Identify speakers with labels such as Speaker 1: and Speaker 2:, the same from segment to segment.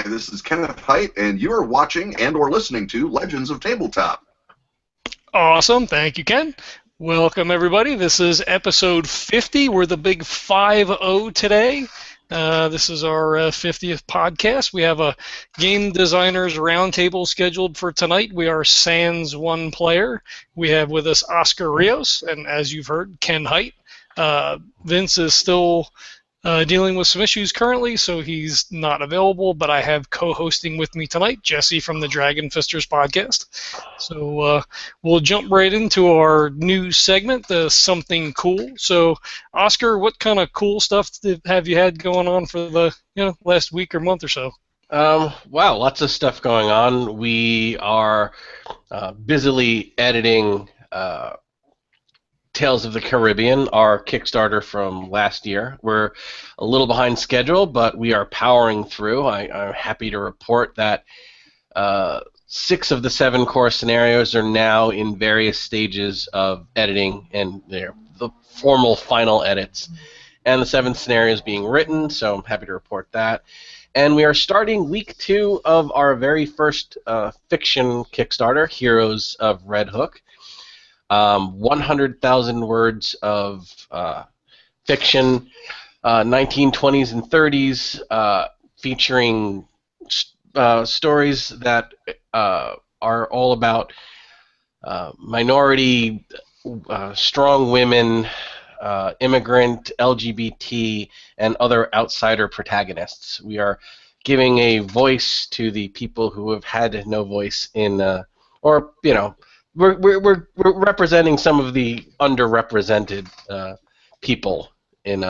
Speaker 1: this is Kenneth Hite, and you are watching and or listening to Legends of Tabletop.
Speaker 2: Awesome. Thank you, Ken. Welcome, everybody. This is episode 50. We're the big 5-0 today. This is our 50th podcast. We have a game designers roundtable scheduled for tonight. We are sans one player. We have with us Oscar Rios, and as you've heard, Ken Hite. Vince is still dealing with some issues currently, so he's not available, but I have co-hosting with me tonight, Jesse from the Dragon Fisters podcast. So we'll jump right into our new segment, the Something Cool. So, Oscar, what kind of cool stuff have you had going on for the last week or month or so?
Speaker 3: Wow, lots of stuff going on. We are busily editing Tales of the Caribbean, our Kickstarter from last year. We're a little behind schedule, but we are powering through. I'm happy to report that 6 of the 7 core scenarios are now in various stages of editing, and they're the formal final edits. And the 7th scenario is being written, so I'm happy to report that. And we are starting week 2 of our very first fiction Kickstarter, Heroes of Red Hook. 100,000 words of fiction, 1920s and 30s, featuring stories that are all about minority, strong women, immigrant, LGBT, and other outsider protagonists. We are giving a voice to the people who have had no voice in, We're representing some of the underrepresented people in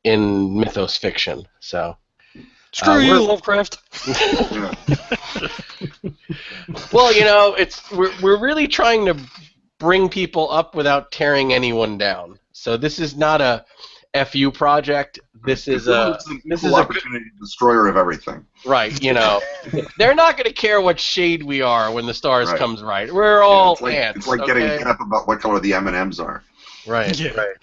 Speaker 3: mythos fiction. So
Speaker 2: screw you, Lovecraft.
Speaker 3: Well, we're really trying to bring people up without tearing anyone down. So this is not a FU project. This is a
Speaker 1: opportunity destroyer of everything.
Speaker 3: Right, they're not going to care what shade we are when the stars comes right. We're all ants.
Speaker 1: It's like getting up about what color the M&Ms are.
Speaker 3: Right, right.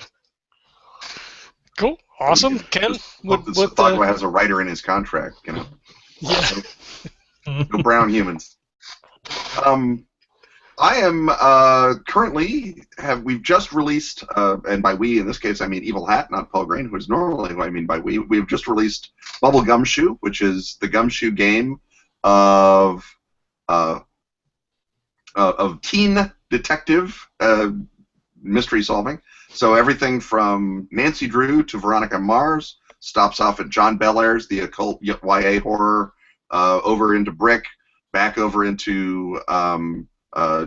Speaker 2: Cool, awesome. Ken,
Speaker 1: what Sagwa has a writer in his contract,
Speaker 2: Yeah.
Speaker 1: No brown humans. I am we've just released, and by we in this case I mean Evil Hat, not Paul Green, who is normally who I mean by we. We've just released Bubble Gumshoe, which is the gumshoe game of teen detective mystery solving. So everything from Nancy Drew to Veronica Mars stops off at John Belair's, the occult YA horror, over into Brick, back over into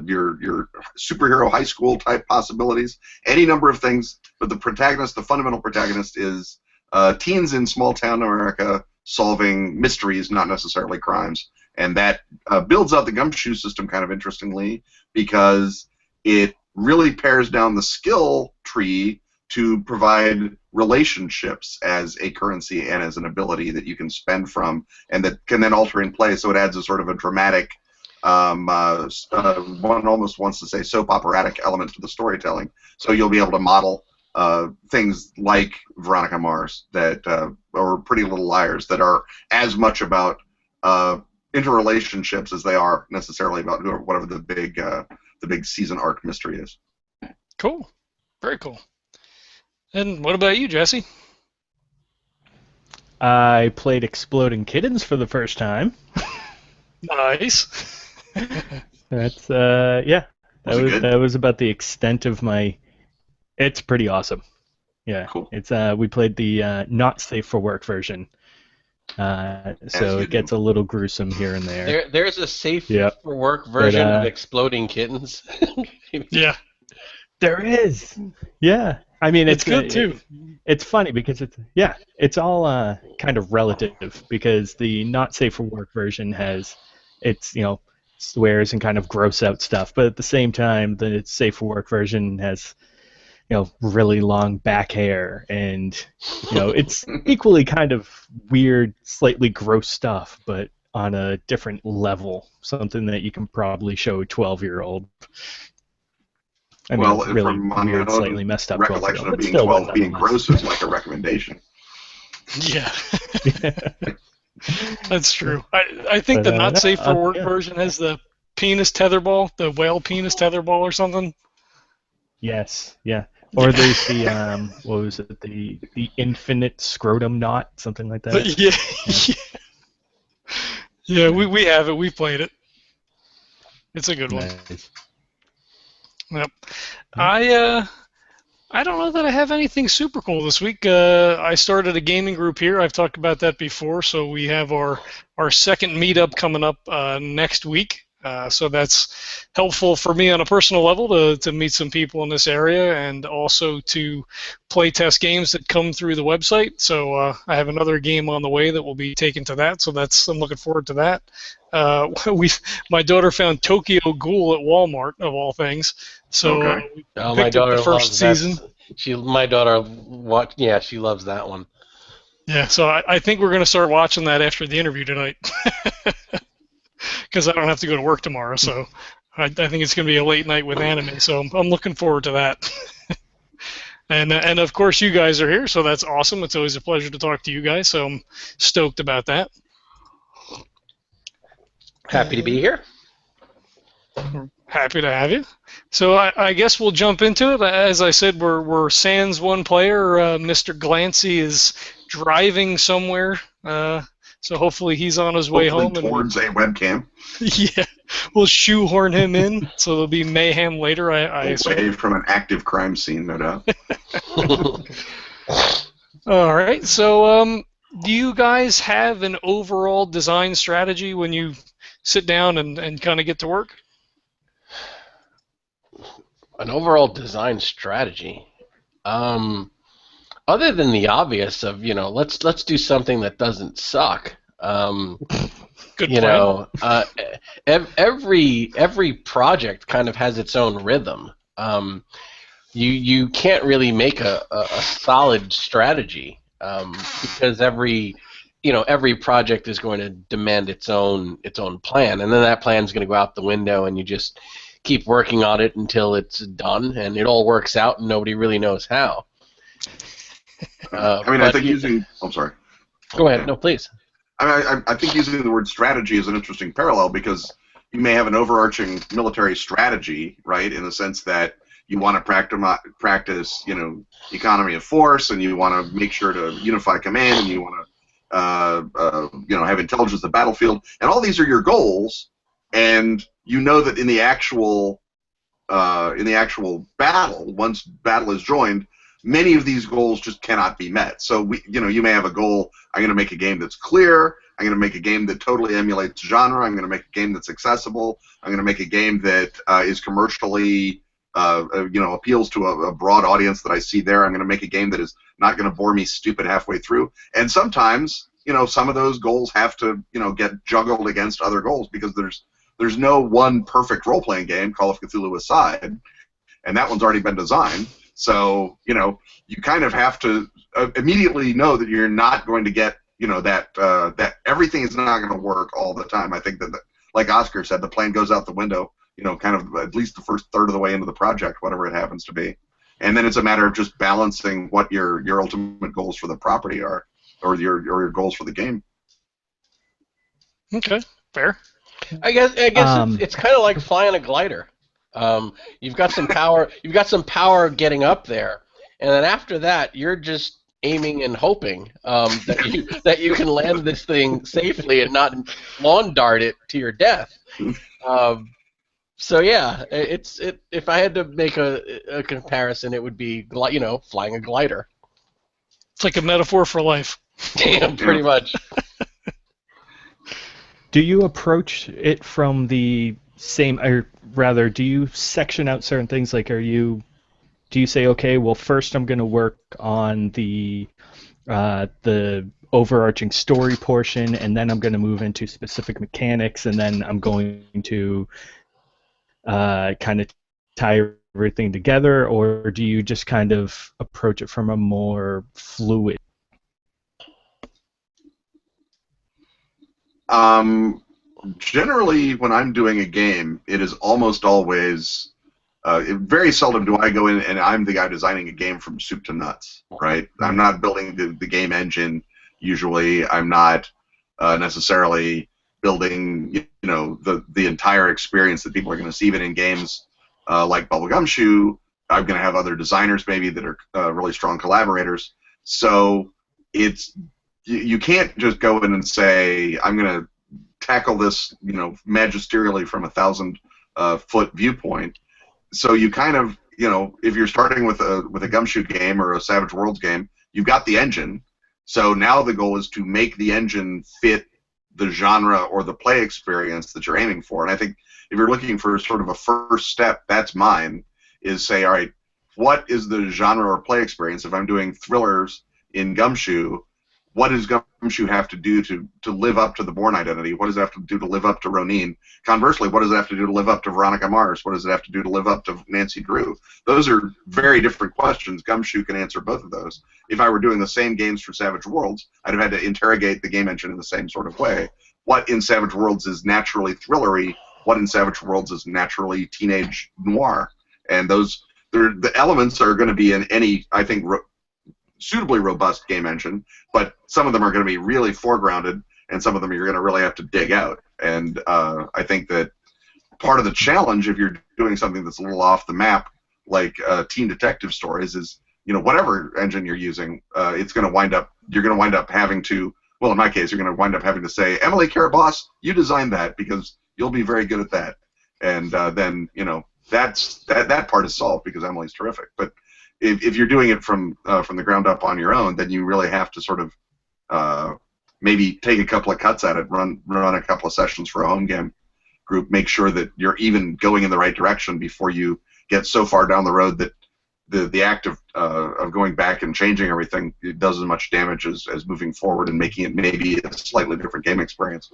Speaker 1: your superhero high school type possibilities, any number of things. But the fundamental protagonist is teens in small town America solving mysteries, not necessarily crimes, and that builds out the gumshoe system kind of interestingly because it really pares down the skill tree to provide relationships as a currency and as an ability that you can spend from and that can then alter in play. So it adds a sort of a dramatic, one almost wants to say soap operatic element to the storytelling. So you'll be able to model things like Veronica Mars or Pretty Little Liars that are as much about interrelationships as they are necessarily about whatever the big season arc mystery is.
Speaker 2: Cool. Very cool. And what about you, Jesse?
Speaker 4: I played Exploding Kittens for the first time.
Speaker 2: Nice.
Speaker 4: That's that was about the extent of my. It's pretty awesome. Yeah,
Speaker 1: cool.
Speaker 4: It's we played the not safe for work version, so it gets a little gruesome here and there.
Speaker 3: There's a safe for work version of Exploding Kittens.
Speaker 2: Yeah,
Speaker 4: there is. Yeah, I mean
Speaker 2: it's good too.
Speaker 4: It's funny because it's all kind of relative because the not safe for work version has swears and kind of gross out stuff, but at the same time the safe for work version has really long back hair and it's equally kind of weird, slightly gross stuff, but on a different level, something that you can probably show a 12-year-old.
Speaker 1: Well,
Speaker 4: really
Speaker 1: from my
Speaker 4: weird, slightly messed up
Speaker 1: recollection of being 12 being gross is like a recommendation.
Speaker 2: Yeah. That's true. I think the not safe for work version has the penis tetherball, the whale penis tetherball or something.
Speaker 4: Yes, yeah. Or there's the what was it? The infinite scrotum knot, something like that.
Speaker 2: Yeah. We have it. We played it. It's a good one.
Speaker 4: Nice.
Speaker 2: Yep. I don't know that I have anything super cool this week. I started a gaming group here. I've talked about that before. So we have our second meetup coming up next week. So that's helpful for me on a personal level to meet some people in this area and also to play test games that come through the website. So I have another game on the way that will be taken to that. So I'm looking forward to that. My daughter found Tokyo Ghoul at Walmart of all things. So
Speaker 1: Okay.
Speaker 3: Oh,
Speaker 2: picked up the first season.
Speaker 3: My daughter yeah, she loves that one.
Speaker 2: Yeah, so I think we're going to start watching that after the interview tonight. Because I don't have to go to work tomorrow, so I think it's going to be a late night with anime, so I'm looking forward to that. And of course you guys are here, so that's awesome. It's always a pleasure to talk to you guys, so I'm stoked about that.
Speaker 3: Happy to be here.
Speaker 2: Happy to have you. So I guess we'll jump into it. As I said, we're sans one player. Mr. Glancy is driving somewhere, so hopefully he's on his way home.
Speaker 1: Towards a webcam.
Speaker 2: Yeah, we'll shoehorn him in, so there'll be mayhem later. I assume.
Speaker 1: Away from an active crime scene, no doubt.
Speaker 2: All right. So, do you guys have an overall design strategy when you sit down and kind of get to work?
Speaker 3: An overall design strategy. Other than the obvious of, let's do something that doesn't suck.
Speaker 2: Good plan.
Speaker 3: Every project kind of has its own rhythm. You can't really make a solid strategy because every project is going to demand its own plan, and then that plan is going to go out the window, and you just keep working on it until it's done, and it all works out, and nobody really knows how.
Speaker 1: I think using... I'm sorry.
Speaker 3: Go ahead. No, please.
Speaker 1: I think using the word strategy is an interesting parallel because you may have an overarching military strategy, right, in the sense that you want to practice, economy of force, and you want to make sure to unify command, and you want to, have intelligence of the battlefield, and all these are your goals, and you know that in the actual battle, once battle is joined, many of these goals just cannot be met. So you may have a goal. I'm going to make a game that's clear. I'm going to make a game that totally emulates genre. I'm going to make a game that's accessible. I'm going to make a game that is commercially, appeals to a broad audience that I see there. I'm going to make a game that is not going to bore me stupid halfway through. And sometimes, some of those goals have to, get juggled against other goals because there's no one perfect role-playing game, Call of Cthulhu aside, and that one's already been designed. So, you kind of have to immediately know that you're not going to get, that everything is not going to work all the time. I think that, like Oscar said, the plan goes out the window, kind of at least the first third of the way into the project, whatever it happens to be. And then it's a matter of just balancing what your ultimate goals for the property are, or your goals for the game.
Speaker 2: Okay, fair.
Speaker 3: I guess it's kind of like flying a glider. You've got some power. You've got some power getting up there, and then after that, you're just aiming and hoping that you can land this thing safely and not lawn dart it to your death. So yeah, if I had to make a comparison, it would be flying a glider.
Speaker 2: It's like a metaphor for life.
Speaker 3: Damn, pretty much.
Speaker 4: Do you approach it from the same, or rather, do you section out certain things? Like, do you say, okay, well, first I'm going to work on the overarching story portion, and then I'm going to move into specific mechanics, and then I'm going to kind of tie everything together, or do you just kind of approach it from a more fluid?
Speaker 1: Generally, when I'm doing a game, it is almost always, very seldom do I go in and I'm the guy designing a game from soup to nuts, right? I'm not building the game engine, usually. I'm not necessarily building the entire experience that people are going to see. Even in games like Bubble Gumshoe, I'm going to have other designers maybe that are really strong collaborators. So you can't just go in and say, I'm going to tackle this magisterially from a 1,000-foot viewpoint. So you kind of, if you're starting with a Gumshoe game or a Savage Worlds game, you've got the engine. So now the goal is to make the engine fit the genre or the play experience that you're aiming for. And I think if you're looking for sort of a first step, that's mine, is say, all right, what is the genre or play experience? If I'm doing thrillers in Gumshoe, what does Gumshoe have to do to live up to the Bourne identity? What does it have to do to live up to Ronin? Conversely, what does it have to do to live up to Veronica Mars? What does it have to do to live up to Nancy Drew? Those are very different questions. Gumshoe can answer both of those. If I were doing the same games for Savage Worlds, I'd have had to interrogate the game engine in the same sort of way. What in Savage Worlds is naturally thrillery? What in Savage Worlds is naturally teenage noir? And the elements are going to be in any, I think, suitably robust game engine, but some of them are going to be really foregrounded, and some of them you're going to really have to dig out. And I think that part of the challenge, if you're doing something that's a little off the map, like teen detective stories, is whatever engine you're using, you're going to wind up having to. Well, in my case, you're going to wind up having to say, Emily Carabas, you designed that because you'll be very good at that. And then that part is solved because Emily's terrific. But if you're doing it from the ground up on your own, then you really have to sort of maybe take a couple of cuts at it, run a couple of sessions for a home game group, make sure that you're even going in the right direction before you get so far down the road that the act of going back and changing everything, it does as much damage as moving forward and making it maybe a slightly different game experience.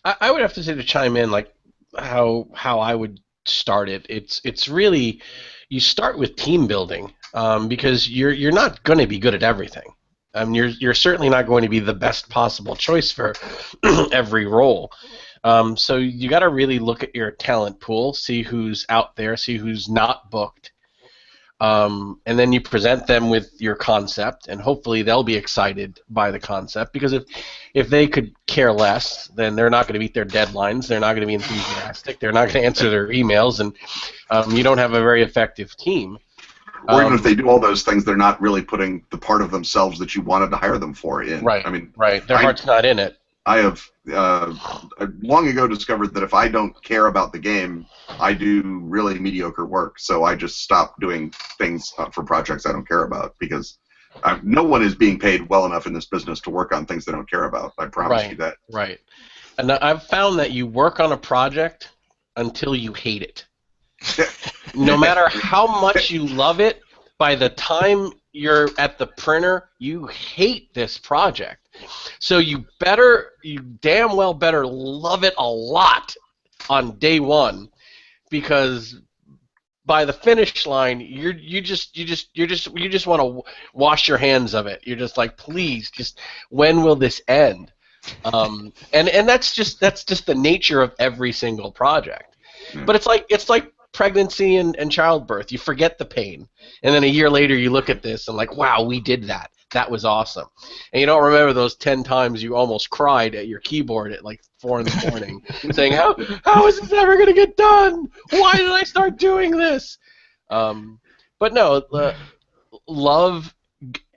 Speaker 3: I would have to say, to chime in, like how I would start it. It's really, you start with team building, because you're not going to be good at everything. You're certainly not going to be the best possible choice for every role. So you got to really look at your talent pool, see who's out there, see who's not booked, and then you present them with your concept, and hopefully they'll be excited by the concept, because if they could care less, then they're not going to meet their deadlines, they're not going to be enthusiastic, they're not going to answer their emails, and you don't have a very effective team.
Speaker 1: Or even if they do all those things, they're not really putting the part of themselves that you wanted to hire them for in.
Speaker 3: Right.
Speaker 1: I mean,
Speaker 3: right. Their heart's not in it.
Speaker 1: I have long ago discovered that if I don't care about the game, I do really mediocre work. So I just stop doing things for projects I don't care about, because no one is being paid well enough in this business to work on things they don't care about. I promise you that.
Speaker 3: Right. And I've found that you work on a project until you hate it. No matter how much you love it, by the time you're at the printer, you hate this project. So you damn well better love it a lot on day one, because by the finish line, you just want to wash your hands of it. You're just like, please, just when will this end? And that's just the nature of every single project. But it's like pregnancy and childbirth. You forget the pain, and then a year later you look at this and like, wow, we did that. That was awesome. And you don't remember those 10 times you almost cried at your keyboard at like 4 in the morning saying, how is this ever going to get done? Why did I start doing this? But no, love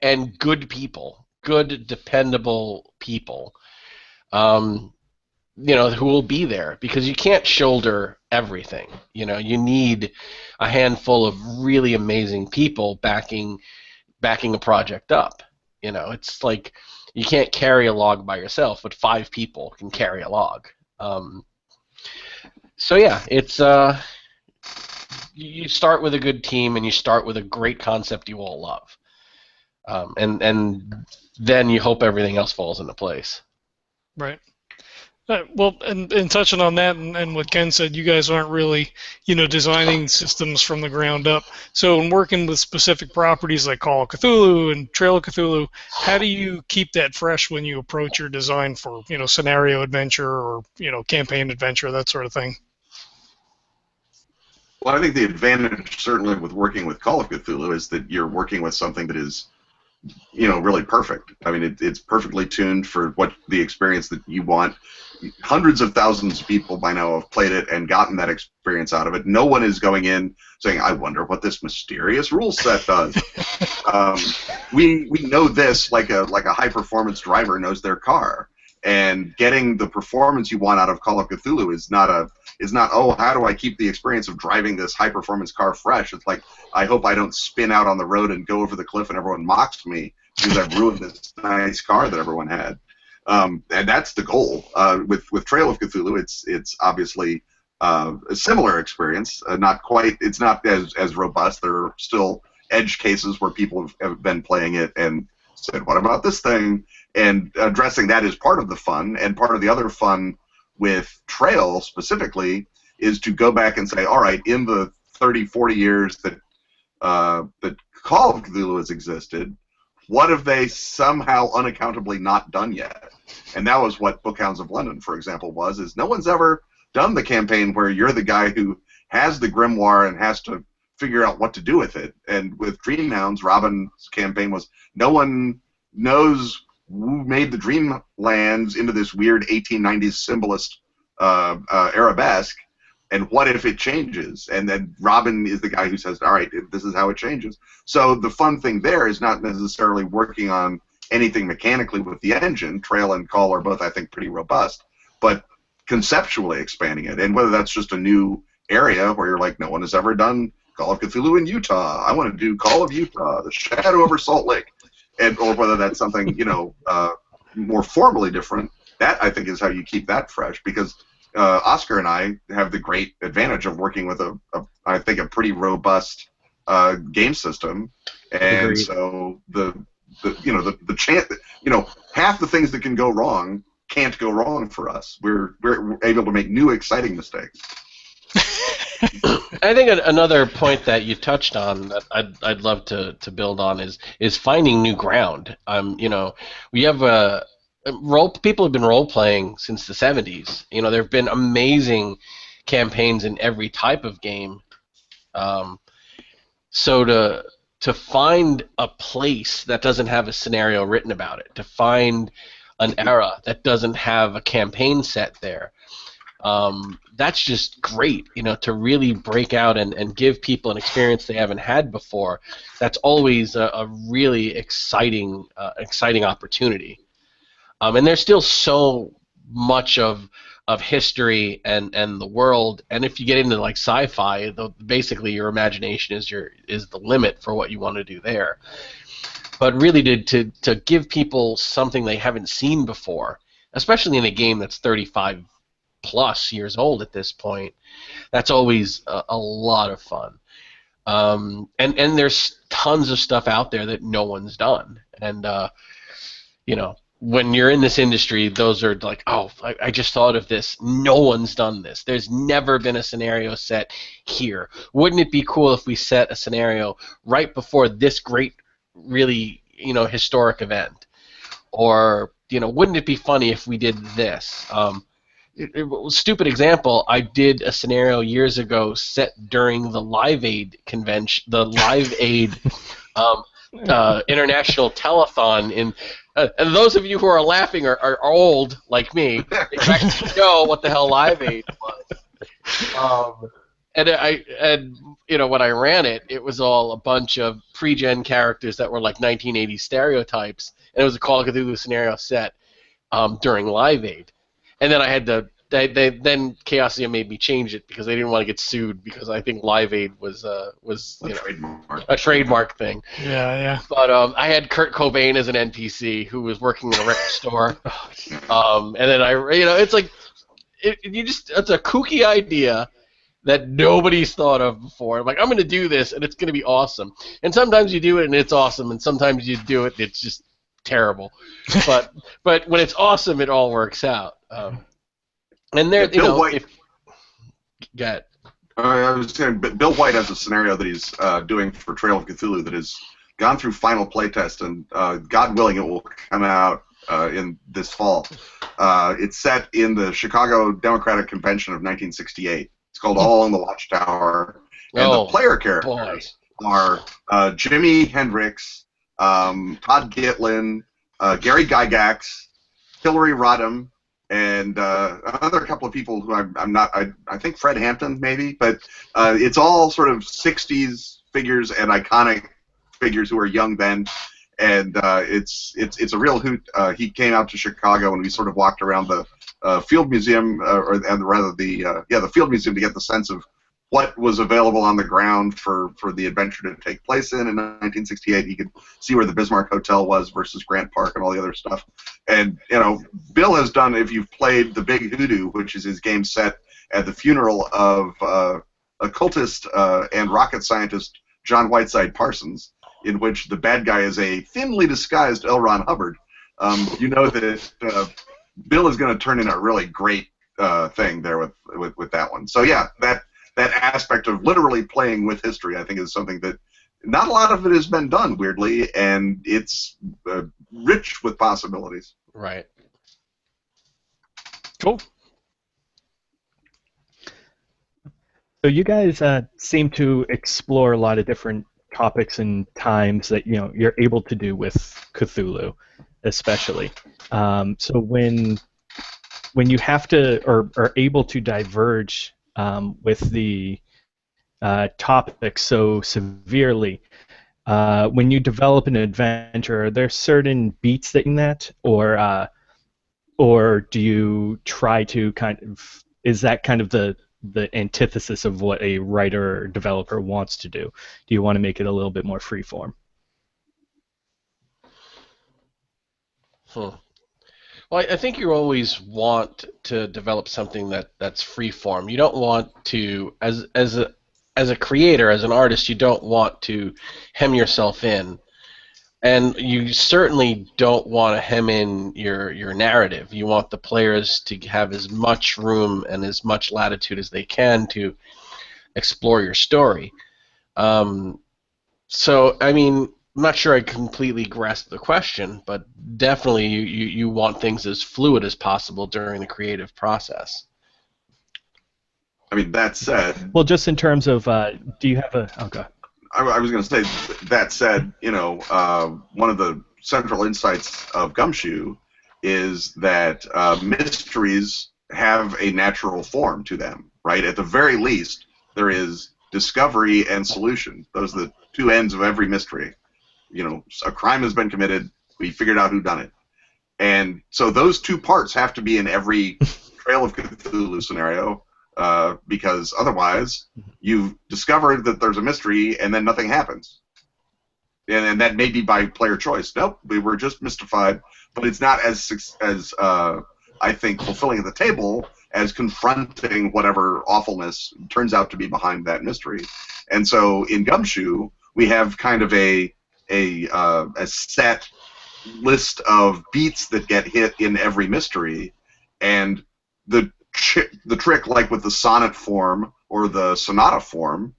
Speaker 3: and good people, good, dependable people, who will be there, because you can't shoulder everything. You need a handful of really amazing people backing a project up. It's like you can't carry a log by yourself, but 5 people can carry a log. So yeah, it's you start with a good team, and you start with a great concept you all love, and then you hope everything else falls into place.
Speaker 2: Right. Well, and touching on that and what Ken said, you guys aren't really, designing systems from the ground up. So in working with specific properties like Call of Cthulhu and Trail of Cthulhu, how do you keep that fresh when you approach your design for, scenario adventure or, campaign adventure, that sort of thing?
Speaker 1: Well, I think the advantage, certainly with working with Call of Cthulhu, is that you're working with something that is really perfect. I mean, it's perfectly tuned for what the experience that you want. Hundreds of thousands of people by now have played it and gotten that experience out of it. No one is going in saying, "I wonder what this mysterious rule set does." We know this like a high performance driver knows their car, and getting the performance you want out of Call of Cthulhu is not oh, how do I keep the experience of driving this high performance car fresh? It's like, I hope I don't spin out on the road and go over the cliff and everyone mocks me because I've ruined this nice car that everyone had. And that's the goal. With Trail of Cthulhu, it's obviously a similar experience. Not quite. It's not as robust. There are still edge cases where people have been playing it and said, "What about this thing?" And addressing that is part of the fun, and part of the other fun with Trail specifically is to go back and say, all right, in the 30, 40 years that Call of Cthulhu has existed, what have they somehow unaccountably not done yet? And that was what Bookhounds of London, for example, is no one's ever done the campaign where you're the guy who has the grimoire and has to figure out what to do with it. And with Dreamhounds, Robin's campaign was no one knows who made the Dreamlands into this weird 1890s symbolist arabesque, and what if it changes? And then Robin is the guy who says, all right, this is how it changes. So the fun thing there is not necessarily working on anything mechanically with the engine. Trail and Call are both, I think, pretty robust, but conceptually expanding it. And whether that's just a new area where you're like, no one has ever done Call of Cthulhu in Utah. I want to do Call of Utah, the Shadow over Salt Lake. Or whether that's something, more formally different, that I think is how you keep that fresh, because Oscar and I have the great advantage of working with I think a pretty robust game system, and
Speaker 4: Agreed.
Speaker 1: so the chance, half the things that can go wrong can't go wrong for us. We're able to make new exciting mistakes.
Speaker 3: I think another point that you touched on that I'd love to build on is finding new ground. We have people have been role playing since the 70s. There have been amazing campaigns in every type of game. So to find a place that doesn't have a scenario written about it, to find an era that doesn't have a campaign set there. That's just great, to really break out and give people an experience they haven't had before. That's always a really exciting opportunity. And there's still so much of history and the world. And if you get into like sci-fi, basically your imagination is the limit for what you want to do there. But really to give people something they haven't seen before, especially in a game that's 35 plus years old at this point, that's always a lot of fun. And there's tons of stuff out there that no one's done. And when you're in this industry, those are like, oh, I just thought of this. No one's done this. There's never been a scenario set here. Wouldn't it be cool if we set a scenario right before this great, really, historic event? Or, wouldn't it be funny if we did this? Stupid example, I did a scenario years ago set during the Live Aid convention, the Live Aid international telethon. And those of you who are laughing are old, like me. In fact, you know what the hell Live Aid was. And when I ran it, it was all a bunch of pre-gen characters that were like 1980s stereotypes, and it was a Call of Cthulhu scenario set during Live Aid. And then I had to. Then Chaosium made me change it because they didn't want to get sued, because I think Live Aid was a trademark thing.
Speaker 2: Yeah.
Speaker 3: But I had Kurt Cobain as an NPC who was working in a record store. And then it's like it's a kooky idea that nobody's thought of before. I'm like, I'm going to do this and it's going to be awesome. And sometimes you do it and it's awesome, and sometimes you do it and it's just terrible. But when it's awesome, it all works out. And there,
Speaker 1: Bill White.
Speaker 3: Got.
Speaker 1: I was saying, Bill White has a scenario that he's doing for Trail of Cthulhu that has gone through final playtest, and God willing, it will come out in this fall. It's set in the Chicago Democratic Convention of 1968. It's called All on the Watchtower, and the player characters are Jimi Hendrix, Todd Gitlin, Gary Gygax, Hillary Rodham, and another couple of people who I'm not. I think Fred Hampton maybe, but it's all sort of '60s figures and iconic figures who are young then, and it's a real hoot. He came out to Chicago and we sort of walked around the Field Museum, the Field Museum to get the sense of what was available on the ground for the adventure to take place in 1968. You could see where the Bismarck Hotel was versus Grant Park and all the other stuff. And, Bill has done, if you've played The Big Hoodoo, which is his game set at the funeral of occultist and rocket scientist John Whiteside Parsons, in which the bad guy is a thinly disguised L. Ron Hubbard, you know that Bill is going to turn in a really great thing there with that one. So, yeah, that aspect of literally playing with history, I think, is something that not a lot of it has been done, weirdly, and it's rich with possibilities.
Speaker 3: Right.
Speaker 2: Cool.
Speaker 4: So you guys seem to explore a lot of different topics and times that you're able to do with Cthulhu, especially. So when you have to or are able to diverge with the topic so severely, when you develop an adventure, are there certain beats that in that, or do you try to is that kind of the antithesis of what a writer or developer wants to do? Do you want to make it a little bit more freeform?
Speaker 3: Well, I think you always want to develop something that's freeform. You don't want to, as a creator, as an artist, you don't want to hem yourself in, and you certainly don't want to hem in your narrative. You want the players to have as much room and as much latitude as they can to explore your story. So, I mean, I'm not sure I completely grasp the question, but definitely you want things as fluid as possible during the creative process.
Speaker 1: I mean, that said...
Speaker 4: Well, just in terms of, do you have a... Oh, go ahead.
Speaker 1: I was going to say, that said, one of the central insights of Gumshoe is that mysteries have a natural form to them, right? At the very least, there is discovery and solution. Those are the two ends of every mystery. A crime has been committed, we figured out who done it. And so those two parts have to be in every Trail of Cthulhu scenario, because otherwise you've discovered that there's a mystery and then nothing happens. And that may be by player choice. Nope, we were just mystified, but it's not as I think, fulfilling at the table as confronting whatever awfulness turns out to be behind that mystery. And so in Gumshoe, we have kind of a set list of beats that get hit in every mystery, and the trick, like with the sonnet form or the sonata form,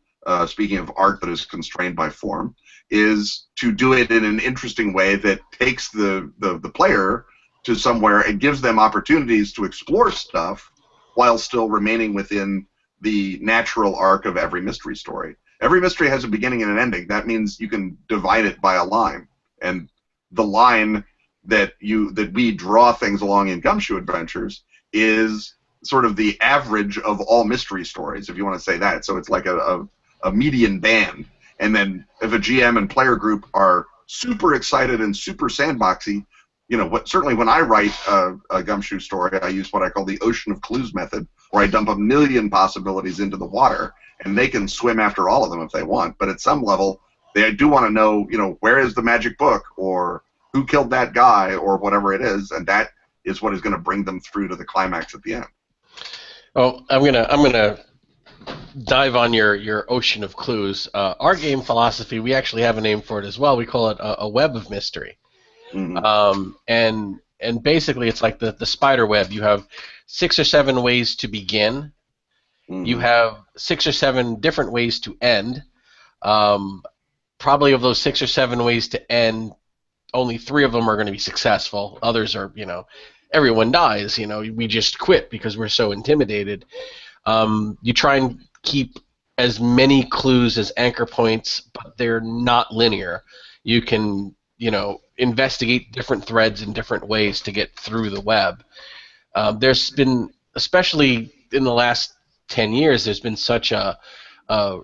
Speaker 1: speaking of art that is constrained by form, is to do it in an interesting way that takes the player to somewhere and gives them opportunities to explore stuff while still remaining within the natural arc of every mystery story. Every mystery has a beginning and an ending. That means you can divide it by a line, and the line that we draw things along in Gumshoe Adventures is sort of the average of all mystery stories, if you want to say that. So it's like a median band. And then if a GM and player group are super excited and super sandboxy, certainly when I write a Gumshoe story, I use what I call the ocean of clues method, where I dump a million possibilities into the water, and they can swim after all of them if they want. But at some level, they do want to know, where is the magic book, or who killed that guy, or whatever it is, and that is what is going to bring them through to the climax at the end.
Speaker 3: Oh, I'm gonna dive on your ocean of clues. Our game philosophy, we actually have a name for it as well. We call it a web of mystery. Mm-hmm. And basically, it's like the spider web. You have 6 or 7 ways to begin. Mm-hmm. You have 6 or 7 different ways to end. Probably of those 6 or 7 ways to end, only 3 of them are going to be successful. Others are, everyone dies. We just quit because we're so intimidated. You try and keep as many clues as anchor points, but they're not linear. You can investigate different threads in different ways to get through the web. There's been, especially in the last 10 years, there's been such a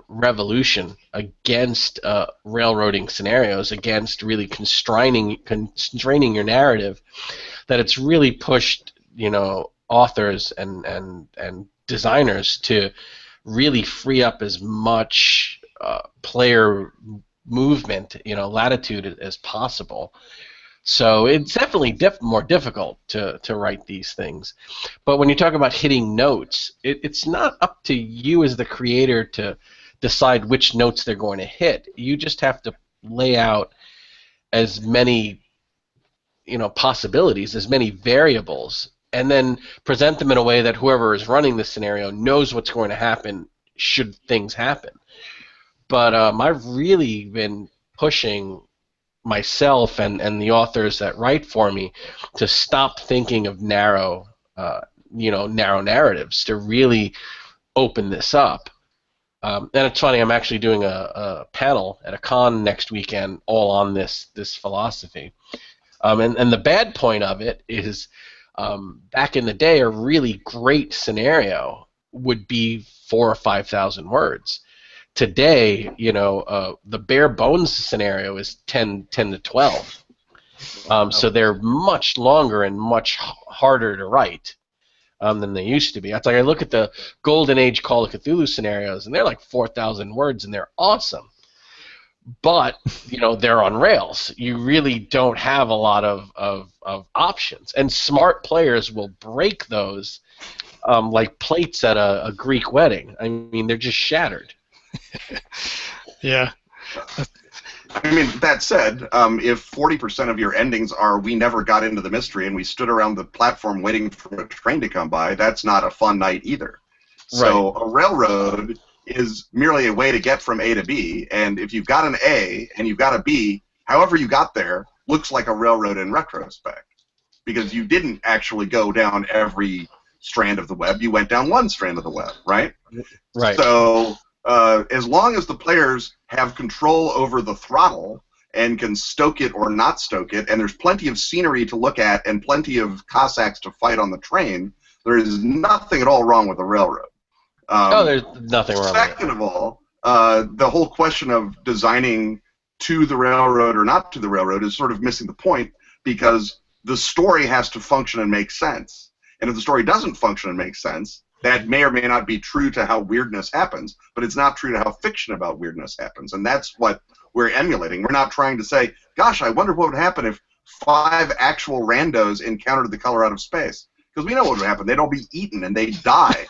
Speaker 3: revolution against railroading scenarios, against really constraining your narrative, that it's really pushed authors and designers to really free up as much player movement, latitude as possible. So it's definitely more difficult to write these things. But when you talk about hitting notes, it's not up to you as the creator to decide which notes they're going to hit. You just have to lay out as many possibilities, as many variables, and then present them in a way that whoever is running the scenario knows what's going to happen should things happen. But I've really been pushing myself and the authors that write for me to stop thinking of narrow narratives, to really open this up. And it's funny, I'm actually doing a panel at a con next weekend all on this philosophy. And the bad point of it is, back in the day, a really great scenario would be 4,000 or 5,000 words. Today, the bare bones scenario is 10 to 12. So they're much longer and much harder to write than they used to be. It's like I look at the Golden Age Call of Cthulhu scenarios, and they're like 4,000 words, and they're awesome. But they're on rails. You really don't have a lot of options, and smart players will break those like plates at a Greek wedding. I mean, they're just shattered.
Speaker 2: Yeah.
Speaker 1: I mean, that said, if 40% of your endings are we never got into the mystery and we stood around the platform waiting for a train to come by, that's not a fun night either. So a railroad is merely a way to get from A to B, and if you've got an A and you've got a B, however you got there looks like a railroad in retrospect, because you didn't actually go down every strand of the web, you went down one strand of the web, right?
Speaker 3: Right.
Speaker 1: So as long as the players have control over the throttle and can stoke it or not stoke it, and there's plenty of scenery to look at and plenty of Cossacks to fight on the train, there is nothing at all wrong with the railroad.
Speaker 3: There's nothing wrong with it.
Speaker 1: Second of all, the whole question of designing to the railroad or not to the railroad is sort of missing the point, because the story has to function and make sense. And if the story doesn't function and make sense, that may or may not be true to how weirdness happens, but it's not true to how fiction about weirdness happens. And that's what we're emulating. We're not trying to say, gosh, I wonder what would happen if 5 actual randos encountered the color out of space. Because we know what would happen. They'd all be eaten and they'd die.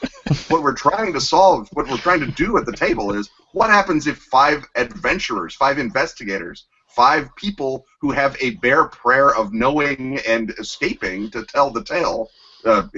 Speaker 1: What we're trying to solve, what we're trying to do at the table is, what happens if 5 adventurers, 5 investigators, 5 people who have a bare prayer of knowing and escaping to tell the tale,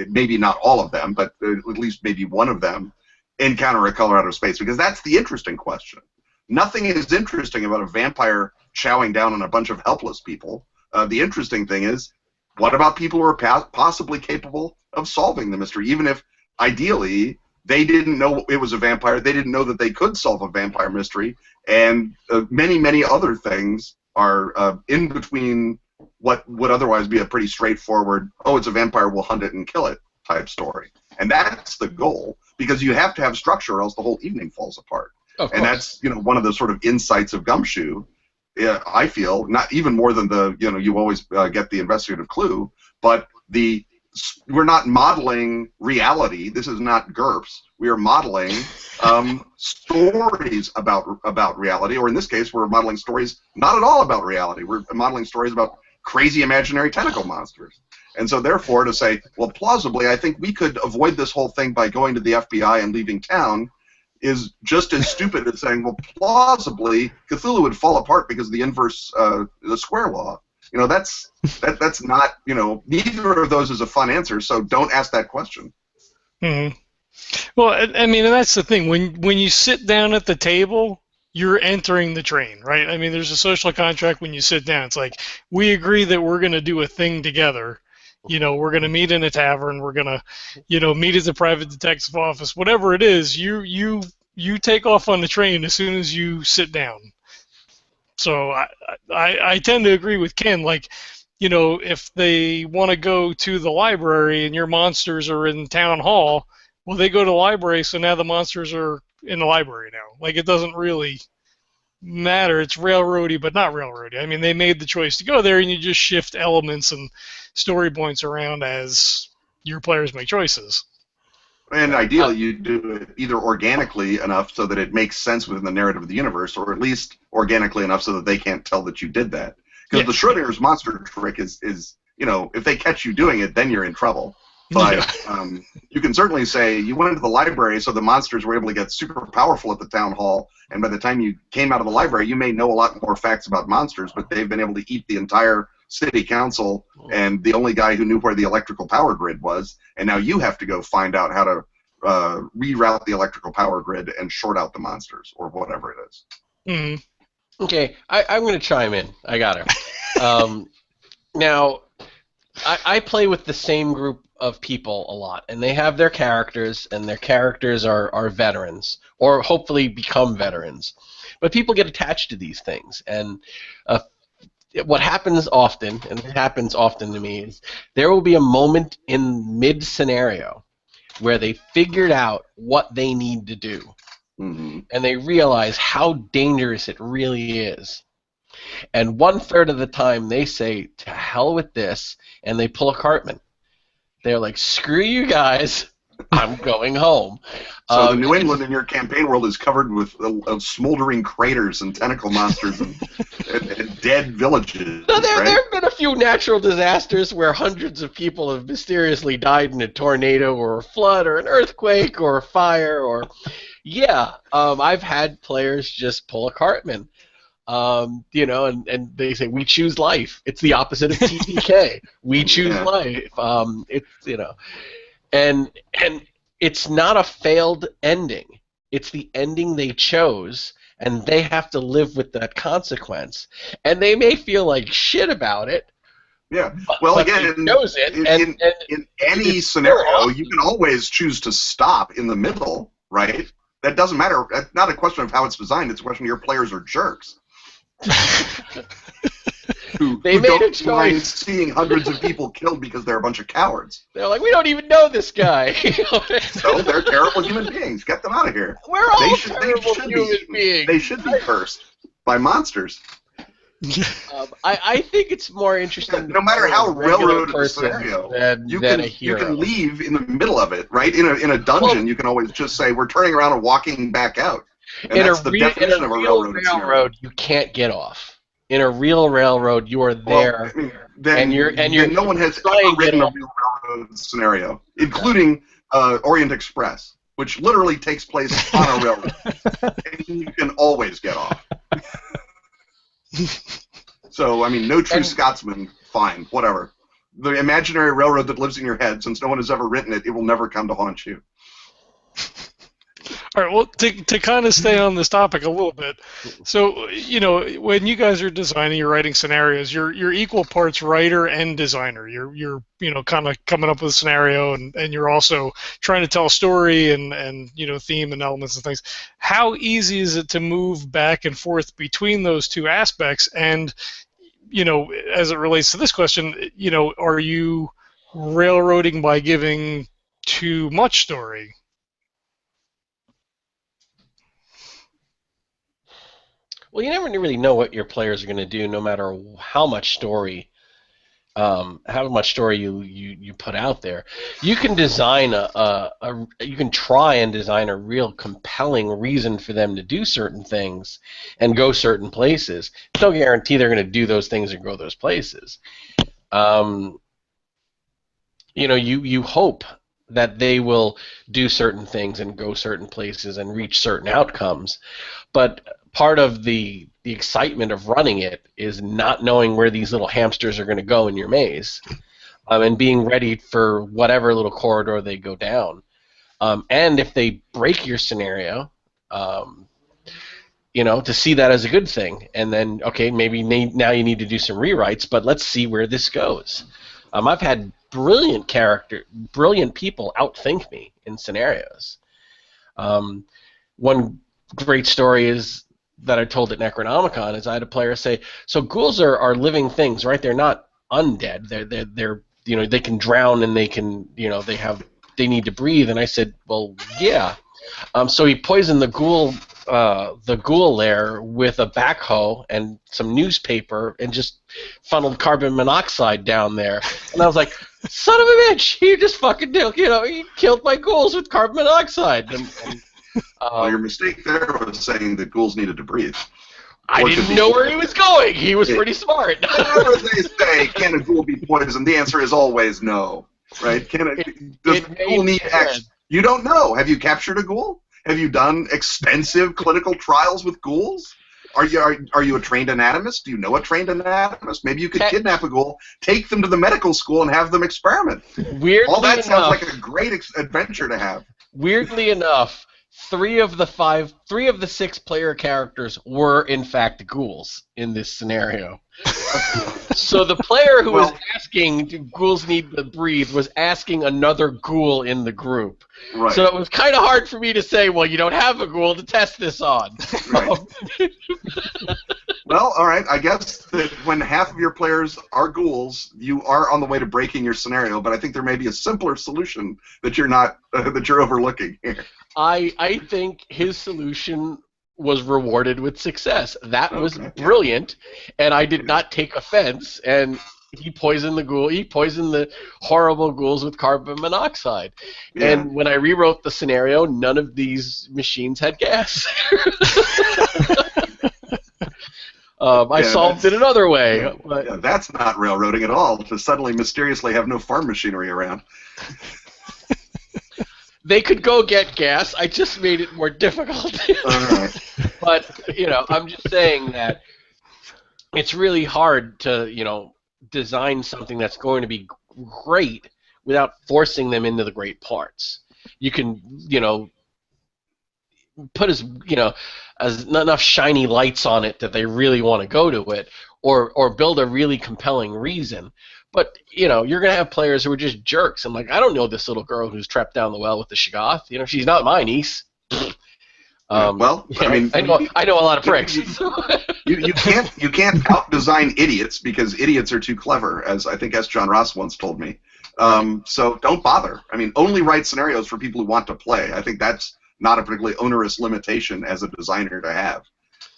Speaker 1: maybe not all of them, but at least maybe one of them, encounter a color out of space? Because that's the interesting question. Nothing is interesting about a vampire chowing down on a bunch of helpless people. The interesting thing is, what about people who are possibly capable of solving the mystery, even if, ideally, they didn't know it was a vampire, they didn't know that they could solve a vampire mystery, and many, many other things are in between what would otherwise be a pretty straightforward, oh, it's a vampire, we'll hunt it and kill it type story. And that's the goal, because you have to have structure or else the whole evening falls apart. And that's one of the sort of insights of Gumshoe. I feel, not even more than the, you always get the investigative clue, but we're not modeling reality. This is not GURPS. We are modeling stories about reality, or in this case, we're modeling stories not at all about reality. We're modeling stories about crazy imaginary tentacle monsters. And so therefore, to say, well, plausibly, I think we could avoid this whole thing by going to the FBI and leaving town, is just as stupid as saying, well, plausibly, Cthulhu would fall apart because of the inverse, the square law. That's not, neither of those is a fun answer, so don't ask that question.
Speaker 2: Mm-hmm. Well, I mean, and that's the thing. When you sit down at the table, you're entering the train, right? I mean, there's a social contract when you sit down. It's like, we agree that we're going to do a thing together. We're going to meet in a tavern. We're going to, meet at the private detective office. Whatever it is, you take off on the train as soon as you sit down. So I tend to agree with Ken. Like, if they want to go to the library and your monsters are in town hall, well, they go to the library, so now the monsters are in the library now. Like, it doesn't really matter. It's railroady, but not railroady. I mean, they made the choice to go there, and you just shift elements and story points around as your players make choices.
Speaker 1: And ideally, you do it either organically enough so that it makes sense within the narrative of the universe, or at least organically enough so that they can't tell that you did that. Because the Schrodinger's monster trick is, if they catch you doing it, then you're in trouble. But you can certainly say you went into the library, so the monsters were able to get super powerful at the town hall, and by the time you came out of the library, you may know a lot more facts about monsters, but they've been able to eat the entire city council and the only guy who knew where the electrical power grid was, and now you have to go find out how to reroute the electrical power grid and short out the monsters, or whatever it is.
Speaker 2: Mm-hmm.
Speaker 3: Okay, I'm going to chime in. I got it. Now, I play with the same group of people a lot, and they have their characters, and their characters are veterans, or hopefully become veterans. But people get attached to these things, and what happens often, and it happens often to me, is there will be a moment in mid-scenario where they figured out what they need to do, and they realize how dangerous it really is. And 1/3 of the time they say, to hell with this, and they pull a Cartman. They're like, screw you guys, I'm going home.
Speaker 1: So the New England in your campaign world is covered with smoldering craters and tentacle monsters and dead villages.
Speaker 3: No, there
Speaker 1: right?
Speaker 3: have been a few natural disasters where hundreds of people have mysteriously died in a tornado or a flood or an earthquake or a fire. Or I've had players just pull a Cartman. And they say, we choose life. It's the opposite of TPK. We choose life. And it's not a failed ending. It's the ending they chose, and they have to live with that consequence. And they may feel like shit about it.
Speaker 1: Yeah. Well,
Speaker 3: but
Speaker 1: again,
Speaker 3: they chose it,
Speaker 1: in any scenario, you can always choose to stop in the middle, right? That doesn't matter. That's not a question of how it's designed. It's a question of your players are jerks. who made a choice. Seeing hundreds of people killed because they're a bunch of cowards.
Speaker 3: They're like, we don't even know this guy.
Speaker 1: So they're terrible human beings. Get them out of here.
Speaker 3: We're all terrible human beings.
Speaker 1: They should be cursed by monsters.
Speaker 3: I think it's more interesting.
Speaker 1: No matter how railroaded the scenario, you can leave in the middle of it, right? In a dungeon, you can always just say, we're turning around and walking back out. And that's the definition of a railroad scenario.
Speaker 3: You can't get off. In a real railroad, you are there, and you're
Speaker 1: no one has ever written a real railroad scenario, including Orient Express, which literally takes place on a railroad, and you can always get off. So, I mean, no true Scotsman, fine, whatever. The imaginary railroad that lives in your head, since no one has ever written it, it will never come to haunt you.
Speaker 2: All right, well, to kind of stay on this topic a little bit, so, when you guys are designing, you're writing scenarios, you're equal parts writer and designer. You're kind of coming up with a scenario, and you're also trying to tell a story and theme and elements and things. How easy is it to move back and forth between those two aspects? And, as it relates to this question, are you railroading by giving too much story?
Speaker 3: Well, you never really know what your players are going to do, no matter how much story you put out there. You can design you can try and design a real compelling reason for them to do certain things and go certain places. It's no guarantee they're going to do those things and go those places. You hope that they will do certain things and go certain places and reach certain outcomes, but part of the excitement of running it is not knowing where these little hamsters are going to go in your maze, and being ready for whatever little corridor they go down. And if they break your scenario, to see that as a good thing. And then, okay, maybe now you need to do some rewrites, but let's see where this goes. I've had brilliant people outthink me in scenarios. One great story is that I told at Necronomicon is I had a player say, so ghouls are living things, right? They're not undead. They're they can drown and they can they need to breathe. And I said, well, yeah. So he poisoned the ghoul lair with a backhoe and some newspaper and just funneled carbon monoxide down there. And I was like, son of a bitch, he just fucking did, he killed my ghouls with carbon monoxide.
Speaker 1: Well, your mistake there was saying that ghouls needed to breathe.
Speaker 3: I didn't know where he was going. He was pretty smart.
Speaker 1: Whenever they say, can a ghoul be poisoned, the answer is always no. Right? Does a ghoul need action? You don't know. Have you captured a ghoul? Have you done extensive clinical trials with ghouls? Are you a trained anatomist? Do you know a trained anatomist? Maybe you could kidnap a ghoul, take them to the medical school, and have them experiment. All that sounds like a great adventure to have.
Speaker 3: Weirdly enough, three of the 6 player characters were in fact ghouls in this scenario. So the player who was asking, do ghouls need to breathe, was asking another ghoul in the group.
Speaker 1: Right.
Speaker 3: So it was kind of hard for me to say, well, you don't have a ghoul to test this on.
Speaker 1: Right. Well, all right. I guess that when half of your players are ghouls, you are on the way to breaking your scenario. But I think there may be a simpler solution that you're not that you're overlooking here.
Speaker 3: I think his solution was rewarded with success. That was brilliant, and I did not take offense. And he poisoned the ghoul. He poisoned the horrible ghouls with carbon monoxide. Yeah. And when I rewrote the scenario, none of these machines had gas. I solved it another way.
Speaker 1: Yeah,
Speaker 3: but
Speaker 1: that's not railroading at all, to suddenly mysteriously have no farm machinery around.
Speaker 3: They could go get gas. I just made it more difficult.
Speaker 1: All right.
Speaker 3: But, I'm just saying that it's really hard to, design something that's going to be great without forcing them into the great parts. You can, put as not enough shiny lights on it that they really want to go to it, or build a really compelling reason. But you're gonna have players who are just jerks. I'm like, I don't know this little girl who's trapped down the well with the Shoggoth. She's not my niece.
Speaker 1: I mean,
Speaker 3: I know a lot of pricks.
Speaker 1: you can't out-design idiots because idiots are too clever, as I think S. John Ross once told me. So don't bother. I mean, only write scenarios for people who want to play. I think that's not a particularly onerous limitation as a designer to have.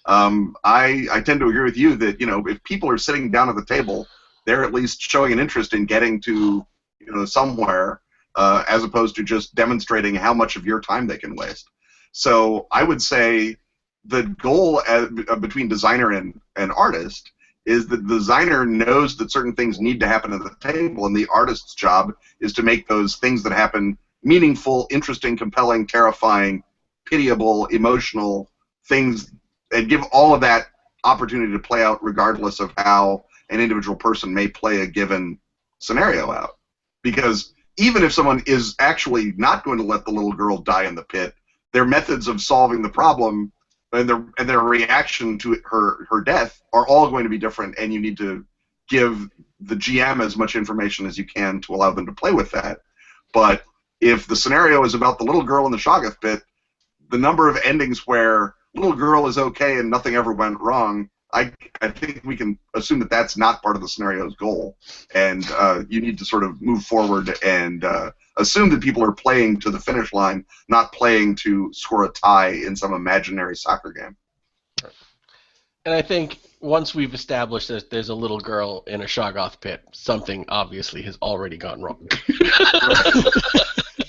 Speaker 1: I tend to agree with you that if people are sitting down at the table, they're at least showing an interest in getting to somewhere, as opposed to just demonstrating how much of your time they can waste. So I would say the goal between designer and artist is that the designer knows that certain things need to happen at the table, and the artist's job is to make those things that happen meaningful, interesting, compelling, terrifying, pitiable, emotional things, and give all of that opportunity to play out regardless of how an individual person may play a given scenario out. Because even if someone is actually not going to let the little girl die in the pit, their methods of solving the problem and their reaction to her death are all going to be different, and you need to give the GM as much information as you can to allow them to play with that. But if the scenario is about the little girl in the Shoggoth pit, the number of endings where little girl is okay and nothing ever went wrong, I think we can assume that that's not part of the scenario's goal, and you need to sort of move forward and assume that people are playing to the finish line, not playing to score a tie in some imaginary soccer game.
Speaker 3: And I think once we've established that there's a little girl in a Shoggoth pit, something obviously has already gone wrong.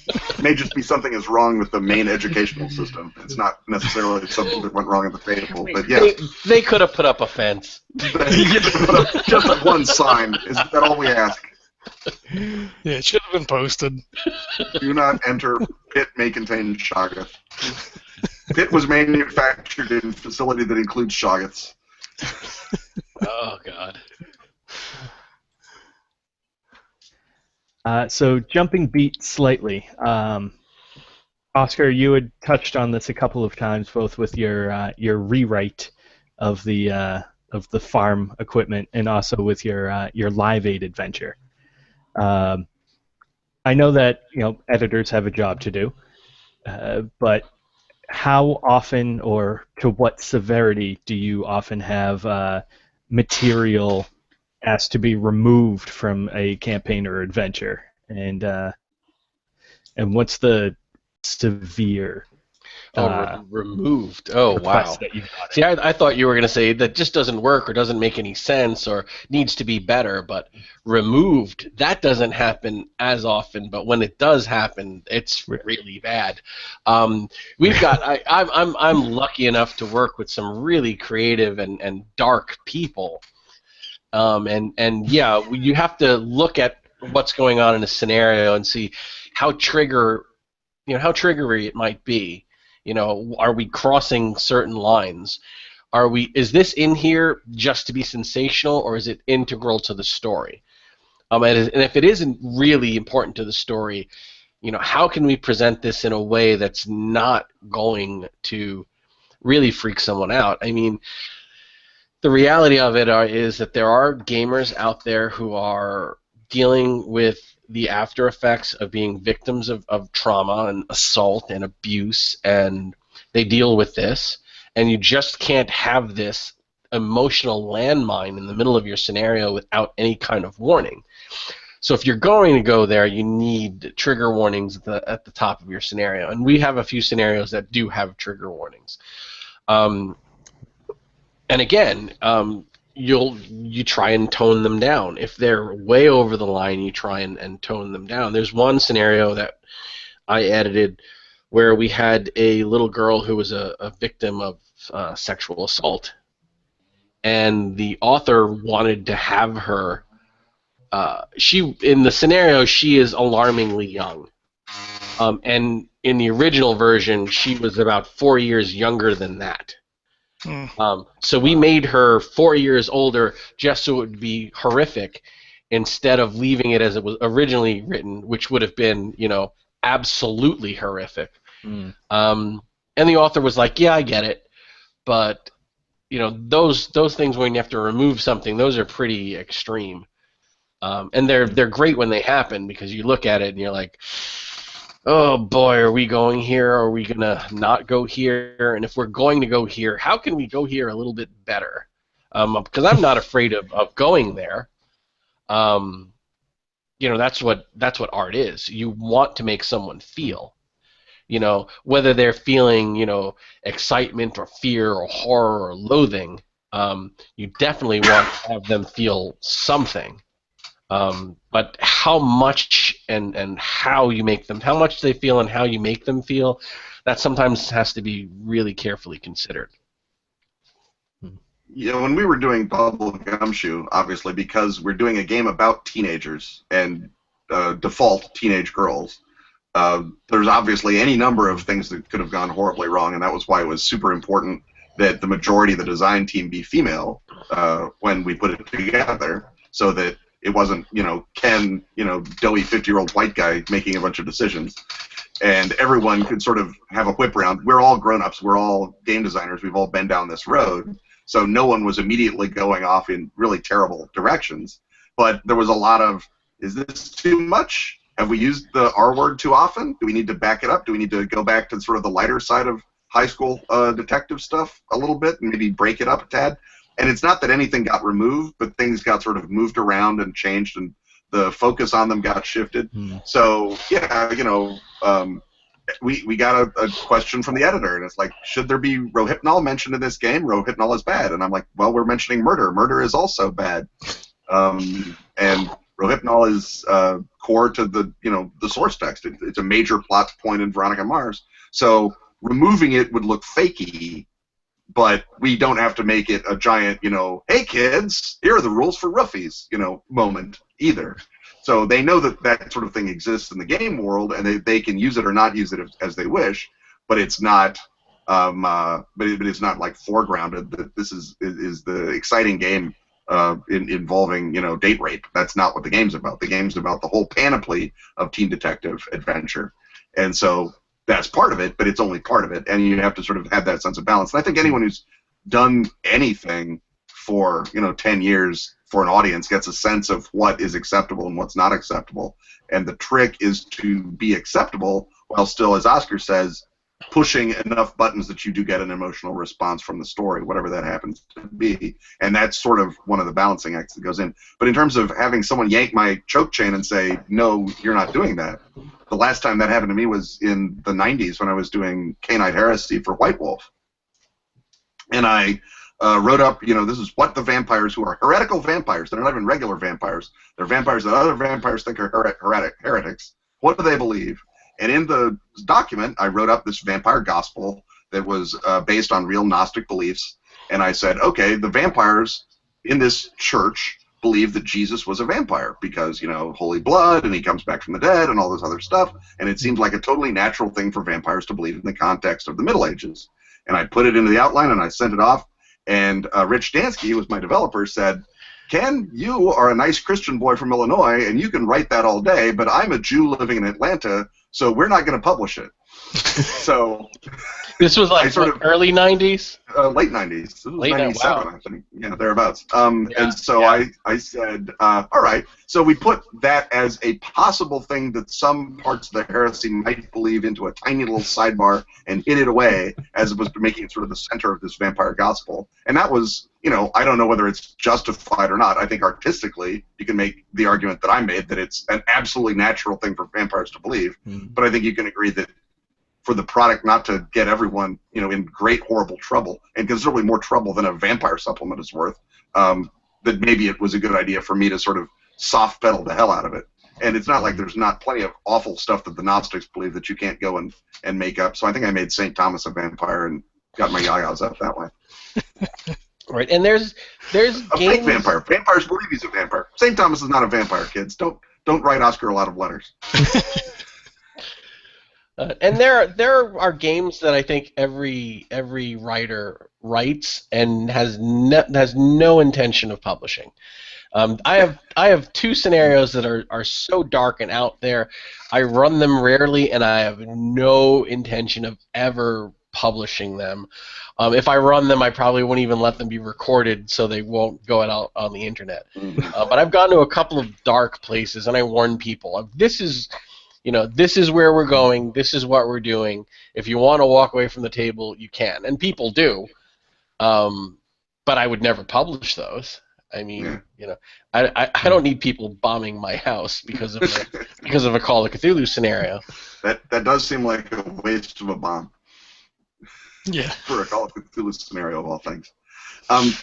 Speaker 1: It may just be something is wrong with the main educational system. It's not necessarily something that went wrong at the table, but yeah.
Speaker 3: They could have put up a fence.
Speaker 1: Just one sign. Is that all we ask?
Speaker 2: Yeah, it should have been posted.
Speaker 1: Do not enter. Pit may contain Shoggoth. Pit was manufactured in a facility that includes Shoggoths.
Speaker 3: Oh, God.
Speaker 4: So jumping beat slightly, Oscar, you had touched on this a couple of times, both with your rewrite of the farm equipment and also with your Live Aid adventure. I know that editors have a job to do, but how often or to what severity do you often have material asked to be removed from a campaign or adventure, and what's the severe
Speaker 3: Oh, removed. Oh,
Speaker 4: request
Speaker 3: wow.
Speaker 4: that you've got?
Speaker 3: See, I thought you were going to say that just doesn't work or doesn't make any sense or needs to be better, but removed, that doesn't happen as often, but when it does happen, it's really bad. We've got, I'm lucky enough to work with some really creative and dark people. And yeah, you have to look at what's going on in a scenario and see how how triggery it might be. Are we crossing certain lines? Is this in here just to be sensational, or is it integral to the story? And if it isn't really important to the story, how can we present this in a way that's not going to really freak someone out? I mean, the reality of it is that there are gamers out there who are dealing with the after effects of being victims of trauma and assault and abuse, and they deal with this, and you just can't have this emotional landmine in the middle of your scenario without any kind of warning. So if you're going to go there, you need trigger warnings at the top of your scenario, and we have a few scenarios that do have trigger warnings. And again, you try and tone them down. If they're way over the line, you try and tone them down. There's one scenario that I edited where we had a little girl who was a victim of sexual assault, and the author wanted to have her. In the scenario, she is alarmingly young, and in the original version, she was about 4 years younger than that. So we made her 4 years older just so it would be horrific, instead of leaving it as it was originally written, which would have been, absolutely horrific. And the author was like, "Yeah, I get it, but those things when you have to remove something, those are pretty extreme, and they're great when they happen because you look at it and you're like." Oh boy, are we going here? Or are we gonna not go here? And if we're going to go here, how can we go here a little bit better? Because I'm not afraid of going there. That's what art is. You want to make someone feel, whether they're feeling, excitement or fear or horror or loathing. You definitely want to have them feel something. But how much and how you make them, how much they feel and how you make them feel, that sometimes has to be really carefully considered.
Speaker 1: When we were doing Bubble Gumshoe, obviously, because we're doing a game about teenagers and default teenage girls, there's obviously any number of things that could have gone horribly wrong, and that was why it was super important that the majority of the design team be female when we put it together, so that it wasn't, Ken, doughy 50-year-old white guy making a bunch of decisions. And everyone could sort of have a whip around. We're all grown-ups. We're all game designers. We've all been down this road. So no one was immediately going off in really terrible directions. But there was a lot of, is this too much? Have we used the R word too often? Do we need to back it up? Do we need to go back to sort of the lighter side of high school detective stuff a little bit and maybe break it up a tad? And it's not that anything got removed, but things got sort of moved around and changed, and the focus on them got shifted. So, yeah, we got a question from the editor, and it's like, should there be Rohypnol mentioned in this game? Rohypnol is bad. And I'm like, well, we're mentioning murder. Murder is also bad. And Rohypnol is core to the source text. It's a major plot point in Veronica Mars. So removing it would look fakey, but we don't have to make it a giant, hey kids, here are the rules for roofies, moment either. So they know that sort of thing exists in the game world, and they can use it or not use it as they wish, but it's not, but it's not like foregrounded that this is the exciting game involving date rape. That's not what the game's about. The game's about the whole panoply of teen detective adventure, and so that's part of it, but it's only part of it, and you have to sort of have that sense of balance. And I think anyone who's done anything for 10 years for an audience gets a sense of what is acceptable and what's not acceptable. And the trick is to be acceptable while still, as Oscar says, pushing enough buttons that you do get an emotional response from the story, whatever that happens to be. And that's sort of one of the balancing acts that goes in. But in terms of having someone yank my choke chain and say, no, you're not doing that, the last time that happened to me was in the 90s when I was doing Cainite Heresy for White Wolf. And I wrote up, this is what the vampires who are heretical vampires, they're not even regular vampires, they're vampires that other vampires think are heretics. What do they believe? And in the document, I wrote up this vampire gospel that was based on real Gnostic beliefs. And I said, okay, the vampires in this church believe that Jesus was a vampire because, holy blood, and he comes back from the dead and all this other stuff. And it seemed like a totally natural thing for vampires to believe in the context of the Middle Ages. And I put it into the outline and I sent it off. And Rich Dansky, who was my developer, said, Ken, you are a nice Christian boy from Illinois, and you can write that all day, but I'm a Jew living in Atlanta, so we're not going to publish it. So
Speaker 3: this was like early 90s?
Speaker 1: Late 90s. This was
Speaker 3: late
Speaker 1: 97,
Speaker 3: wow.
Speaker 1: I think. Yeah, thereabouts. And so I said, all right. So we put that as a possible thing that some parts of the heresy might believe into a tiny little sidebar and hid it away as opposed to making it sort of the center of this vampire gospel. And that was, I don't know whether it's justified or not. I think artistically you can make the argument that I made that it's an absolutely natural thing for vampires to believe. But I think you can agree that for the product not to get everyone, in great, horrible trouble, and considerably more trouble than a vampire supplement is worth, that maybe it was a good idea for me to sort of soft pedal the hell out of it. And it's not like there's not plenty of awful stuff that the Gnostics believe that you can't go and make up. So I think I made St. Thomas a vampire and got my yayas up that way.
Speaker 3: Right, and there's
Speaker 1: a
Speaker 3: games...
Speaker 1: fake vampire. Vampires believe he's a vampire. St. Thomas is not a vampire, kids. Don't write Oscar a lot of letters.
Speaker 3: And there are games that I think every writer writes and has no intention of publishing. I have two scenarios that are so dark and out there. I run them rarely, and I have no intention of ever publishing them. If I run them, I probably wouldn't even let them be recorded so they won't go out on the internet. But I've gone to a couple of dark places, and I warn people, this is where we're going, this is what we're doing. If you want to walk away from the table, you can. And people do. But I would never publish those. I mean, I don't need people bombing my house because of a Call of Cthulhu scenario.
Speaker 1: That does seem like a waste of a bomb.
Speaker 2: Yeah.
Speaker 1: For a Call of Cthulhu scenario of all things. I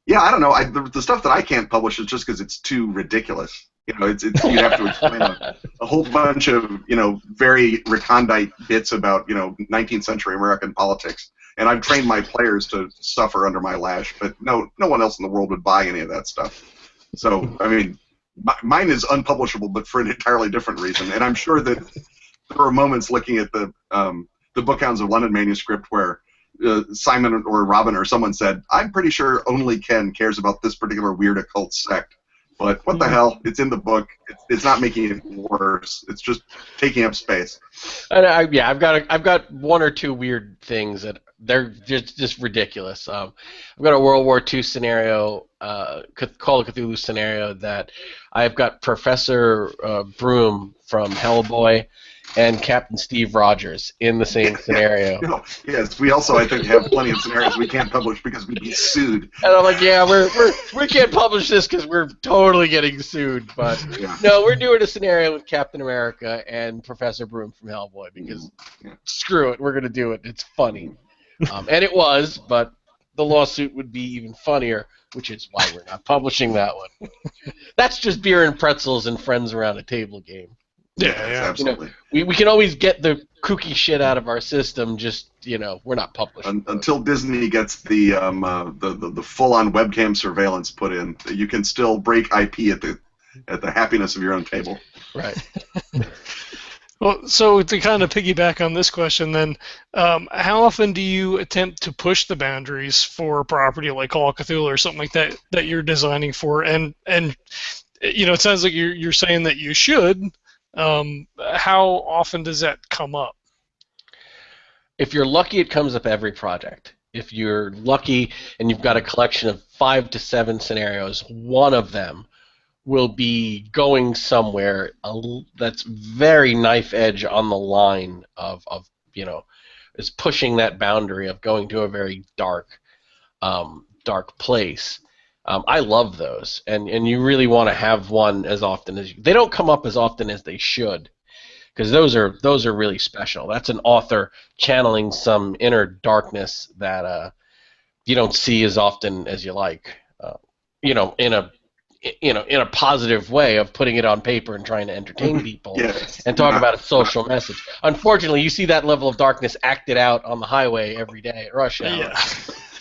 Speaker 1: don't know. The stuff that I can't publish is just because it's too ridiculous. You'd have to explain a whole bunch of, very recondite bits about, 19th century American politics. And I've trained my players to suffer under my lash, but no one else in the world would buy any of that stuff. So, I mean, mine is unpublishable, but for an entirely different reason. And I'm sure that there were moments looking at the Bookhounds of London manuscript where Simon or Robin or someone said, I'm pretty sure only Ken cares about this particular weird occult sect. But what the hell? It's in the book. It's not making it worse. It's just taking up space.
Speaker 3: And I've got one or two weird things that they're just ridiculous. I've got a World War II scenario, Call of Cthulhu scenario that I've got Professor Broom from Hellboy and Captain Steve Rogers in the same scenario.
Speaker 1: Yes, we also, I think, have plenty of scenarios we can't publish because we'd be sued.
Speaker 3: And I'm like, we can't publish this because we're totally getting sued. But no, we're doing a scenario with Captain America and Professor Broom from Hellboy because screw it, we're going to do it. It's funny. And it was, but the lawsuit would be even funnier, which is why we're not publishing that one. That's just beer and pretzels and friends around a table game.
Speaker 2: Yeah,
Speaker 1: absolutely.
Speaker 3: We can always get the kooky shit out of our system. Just we're not publishing
Speaker 1: until Disney gets the full-on webcam surveillance put in. You can still break IP at the happiness of your own table.
Speaker 3: Right.
Speaker 2: Well, so to kind of piggyback on this question, then, how often do you attempt to push the boundaries for a property like Call of Cthulhu or something like that you're designing for? And it sounds like you're saying that you should. How often does that come up?
Speaker 3: If you're lucky, it comes up every project. If you're lucky and you've got a collection of 5 to 7 scenarios, one of them will be going somewhere that's very knife edge on the line of is pushing that boundary of going to a very dark place. I love those, and you really want to have one as often as they don't come up as often as they should, because those are really special. That's an author channeling some inner darkness that you don't see as often as you like. In a positive way of putting it on paper and trying to entertain people and talk about a social message. Unfortunately, you see that level of darkness acted out on the highway every day at rush hour.
Speaker 2: Yeah.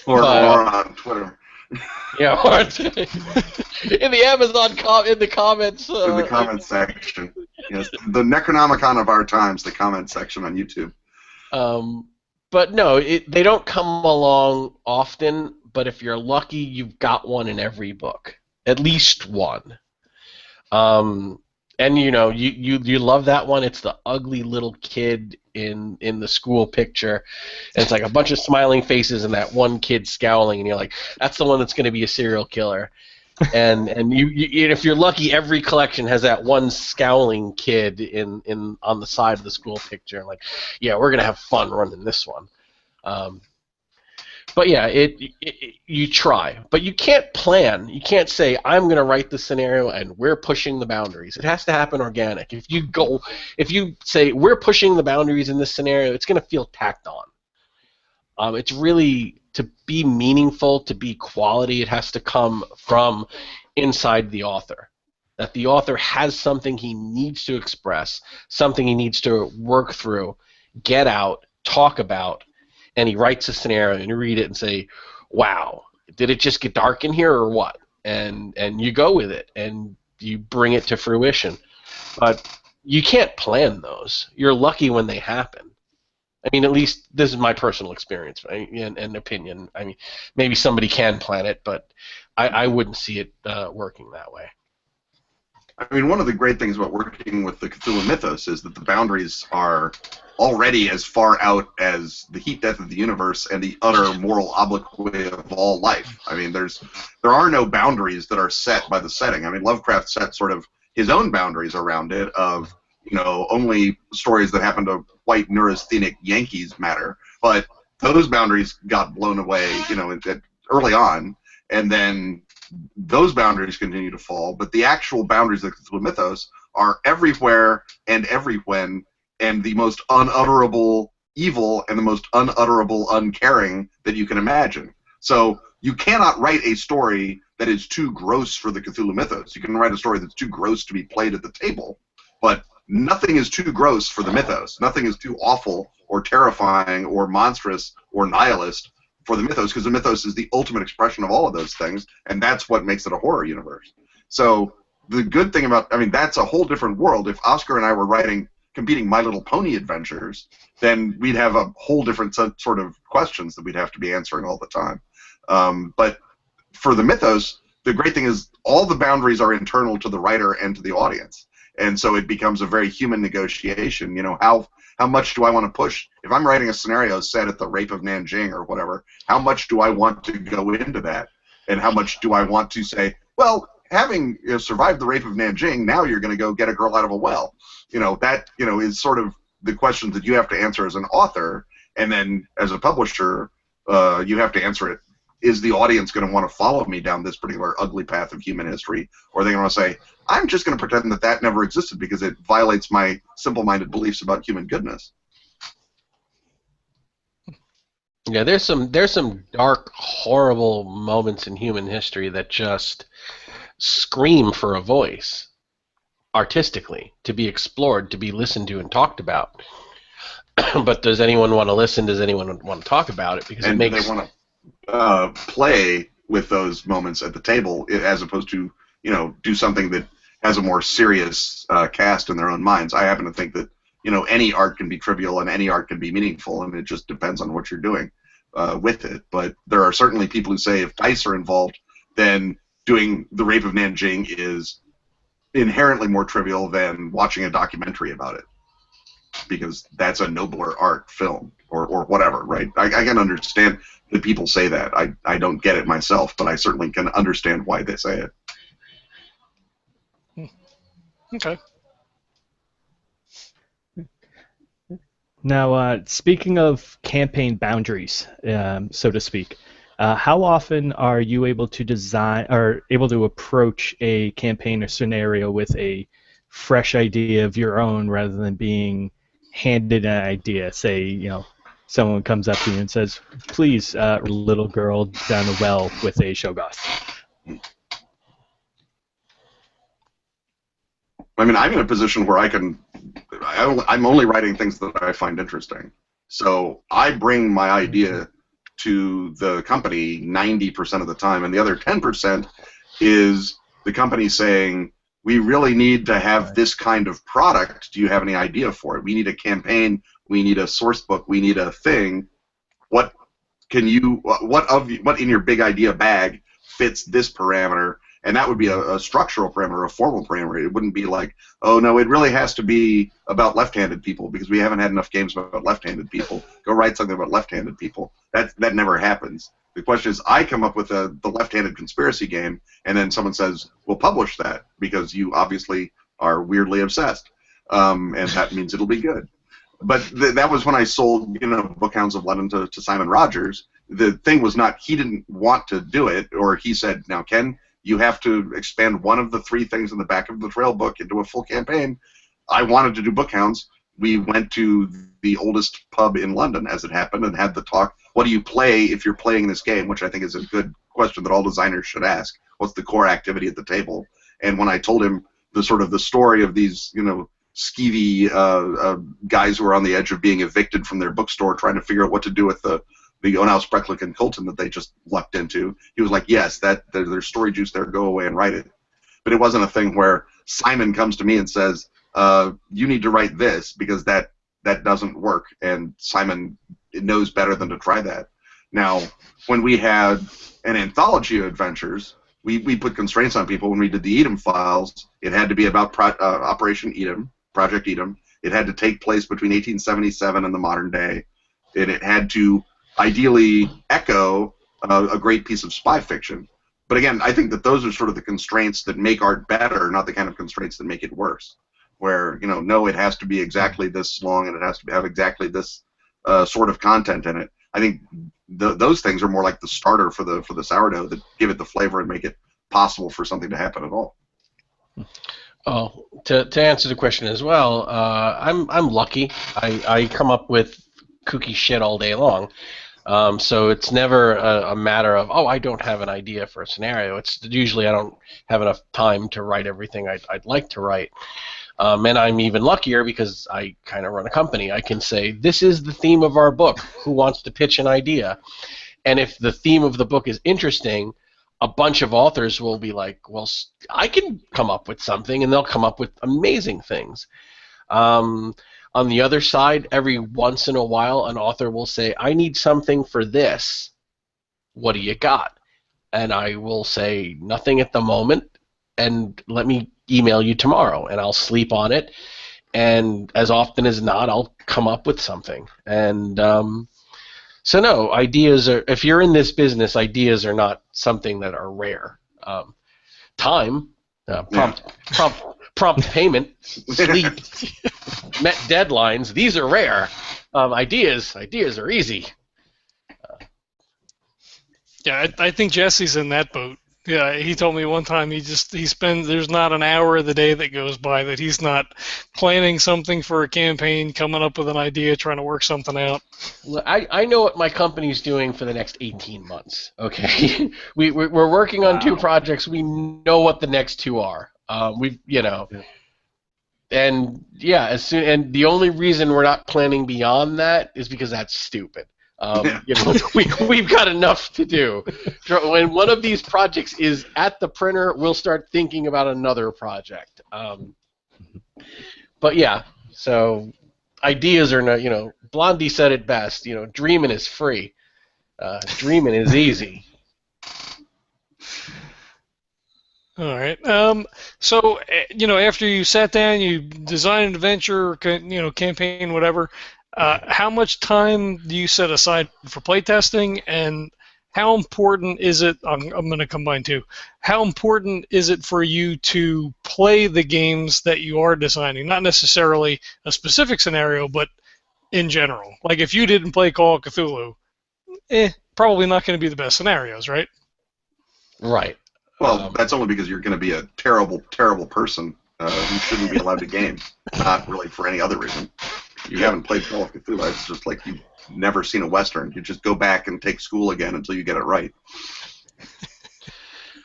Speaker 1: Or on Twitter.
Speaker 3: Yeah, or in the Amazon in the comments.
Speaker 1: In the comment section. Yes, the Necronomicon of our times, the comment section on YouTube.
Speaker 3: But no, they don't come along often. But if you're lucky, you've got one in every book, at least one. And you love that one. It's the ugly little kid in the school picture, and it's like a bunch of smiling faces and that one kid scowling, and you're like, that's the one that's going to be a serial killer. and you if you're lucky, every collection has that one scowling kid in on the side of the school picture. And like, yeah, we're gonna have fun running this one. But yeah, you try, but you can't plan. You can't say, I'm going to write this scenario and we're pushing the boundaries. It has to happen organic. If you say we're pushing the boundaries in this scenario, it's going to feel tacked on. It's really, to be meaningful, to be quality, it has to come from inside the author. That the author has something he needs to express, something he needs to work through, get out, talk about, and he writes a scenario and you read it and say, wow, did it just get dark in here or what? And you go with it and you bring it to fruition. But you can't plan those. You're lucky when they happen. I mean, at least this is my personal experience and opinion. I mean, maybe somebody can plan it, but I wouldn't see it working that way.
Speaker 1: I mean, one of the great things about working with the Cthulhu mythos is that the boundaries are already as far out as the heat death of the universe and the utter moral obloquy of all life. I mean, there are no boundaries that are set by the setting. I mean, Lovecraft set sort of his own boundaries around it of, only stories that happen to white neurasthenic Yankees matter. But those boundaries got blown away, early on, and then those boundaries continue to fall. But the actual boundaries of the Cthulhu mythos are everywhere and everywhen, and the most unutterable evil and the most unutterable uncaring that you can imagine. So you cannot write a story that is too gross for the Cthulhu mythos. You can write a story that's too gross to be played at the table, but nothing is too gross for the mythos. Nothing is too awful or terrifying or monstrous or nihilist for the mythos, because the mythos is the ultimate expression of all of those things, and that's what makes it a horror universe. So the good thing about, that's a whole different world. If Oscar and I were writing competing My Little Pony adventures, then we'd have a whole different sort of questions that we'd have to be answering all the time. But for the mythos, the great thing is all the boundaries are internal to the writer and to the audience. And so it becomes a very human negotiation. How much do I want to push? If I'm writing a scenario set at the rape of Nanjing or whatever, how much do I want to go into that? And how much do I want to say, well, having survived the rape of Nanjing, now you're going to go get a girl out of a well. That is sort of the questions that you have to answer as an author, and then as a publisher, you have to answer it. Is the audience going to want to follow me down this particular ugly path of human history, or are they going to say, I'm just going to pretend that never existed because it violates my simple-minded beliefs about human goodness?
Speaker 3: Yeah, there's some dark, horrible moments in human history that just scream for a voice, artistically, to be explored, to be listened to and talked about. But does anyone want to listen? Does anyone want to talk about it? Because
Speaker 1: and
Speaker 3: it makes...
Speaker 1: they want to play with those moments at the table, as opposed to do something that has a more serious cast in their own minds. I happen to think that any art can be trivial and any art can be meaningful, and it just depends on what you're doing with it. But there are certainly people who say if dice are involved, then doing the Rape of Nanjing is inherently more trivial than watching a documentary about it, because that's a nobler art film or whatever, right? I can understand that people say that. I don't get it myself, but I certainly can understand why they say it.
Speaker 2: Okay.
Speaker 4: Now, speaking of campaign boundaries, so to speak, how often are you able to design or able to approach a campaign or scenario with a fresh idea of your own rather than being handed an idea? Say, someone comes up to you and says, "Please, little girl down a well with a Shoggoth."
Speaker 1: I mean, I'm in a position where I'm only writing things that I find interesting. So I bring my idea to the company 90% of the time, and the other 10% is the company saying, we really need to have this kind of product. Do you have any idea for it? We need a campaign. We need a source book. We need a thing. What in your big idea bag fits this parameter? And that would be a structural parameter, a formal parameter. It wouldn't be like, oh, no, it really has to be about left-handed people because we haven't had enough games about left-handed people. Go write something about left-handed people. That never happens. The question is, I come up with the left-handed conspiracy game, and then someone says, we'll publish that because you obviously are weirdly obsessed, and that means it'll be good. But that was when I sold, Bookhounds of London to Simon Rogers. The thing was not he didn't want to do it, or he said, now, Ken, you have to expand one of the 3 things in the back of the trail book into a full campaign. I wanted to do Bookhounds. We went to the oldest pub in London, as it happened, and had the talk, what do you play if you're playing this game, which I think is a good question that all designers should ask. What's the core activity at the table? And when I told him the story of these, skeevy guys who are on the edge of being evicted from their bookstore trying to figure out what to do with the Onaus, Brecklick, and Colton that they just lucked into, he was like, yes, there's story juice there, go away and write it. But it wasn't a thing where Simon comes to me and says, you need to write this because that doesn't work, and Simon knows better than to try that. Now, when we had an anthology of adventures, we put constraints on people when we did the Edom files. It had to be about Operation Edom, Project Edom. It had to take place between 1877 and the modern day. It had to ideally echo a great piece of spy fiction. But again, I think that those are sort of the constraints that make art better, not the kind of constraints that make it worse. Where, no, it has to be exactly this long and it has to have exactly this sort of content in it. I think those things are more like the starter for the sourdough that give it the flavor and make it possible for something to happen at all.
Speaker 3: Oh, to answer the question as well, I'm lucky. I come up with kooky shit all day long. So it's never a matter of, I don't have an idea for a scenario. It's usually I don't have enough time to write everything I'd like to write. And I'm even luckier because I kind of run a company. I can say, this is the theme of our book. Who wants to pitch an idea? And if the theme of the book is interesting, a bunch of authors will be like, well, I can come up with something, and they'll come up with amazing things. On the other side, every once in a while, an author will say, I need something for this. What do you got? And I will say, nothing at the moment, and let me email you tomorrow, and I'll sleep on it. And as often as not, I'll come up with something. And so no, ideas are, if you're in this business, ideas are not something that are rare. Time, prompt payment, sleep, met deadlines, these are rare. Ideas are easy.
Speaker 2: Yeah, I think Jesse's in that boat. Yeah, he told me one time he spends, there's not an hour of the day that goes by that he's not planning something for a campaign, coming up with an idea, trying to work something out.
Speaker 3: Well, I know what my company's doing for the next 18 months. Okay, we're working on 2 projects. We know what the next 2 are. And and the only reason we're not planning beyond that is because that's stupid. We've got enough to do. When one of these projects is at the printer, we'll start thinking about another project. But yeah, so ideas are not, Blondie said it best, dreaming is free. Dreaming is easy.
Speaker 2: All right. So, after you sat down, you designed an adventure, campaign, whatever, how much time do you set aside for playtesting, and how important is it, I'm going to combine 2, how important is it for you to play the games that you are designing? Not necessarily a specific scenario, but in general. Like if you didn't play Call of Cthulhu, probably not going to be the best scenarios, right?
Speaker 3: Right.
Speaker 1: Well, that's only because you're going to be a terrible, terrible person who shouldn't be allowed to game. Not really for any other reason. You haven't played Call of Cthulhu. It's just like you've never seen a Western. You just go back and take school again until you get it right.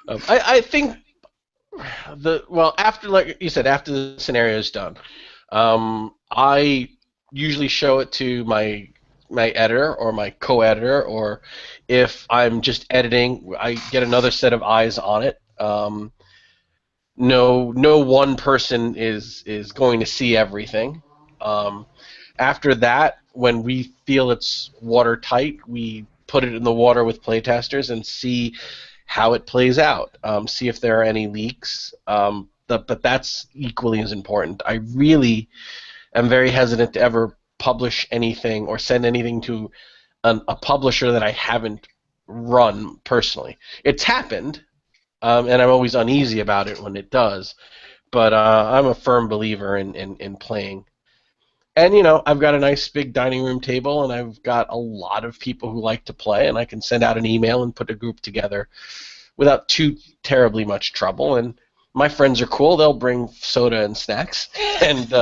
Speaker 3: I think after, like you said, after the scenario is done, I usually show it to my editor or my co-editor, or if I'm just editing, I get another set of eyes on it. No one person is going to see everything. After that, when we feel it's watertight, we put it in the water with playtesters and see how it plays out. See if there are any leaks. But that's equally as important. I really am very hesitant to ever publish anything or send anything to a publisher that I haven't run personally. It's happened, and I'm always uneasy about it when it does. But I'm a firm believer in playing. And, I've got a nice big dining room table, and I've got a lot of people who like to play, and I can send out an email and put a group together without too terribly much trouble. And my friends are cool. They'll bring soda and snacks, and,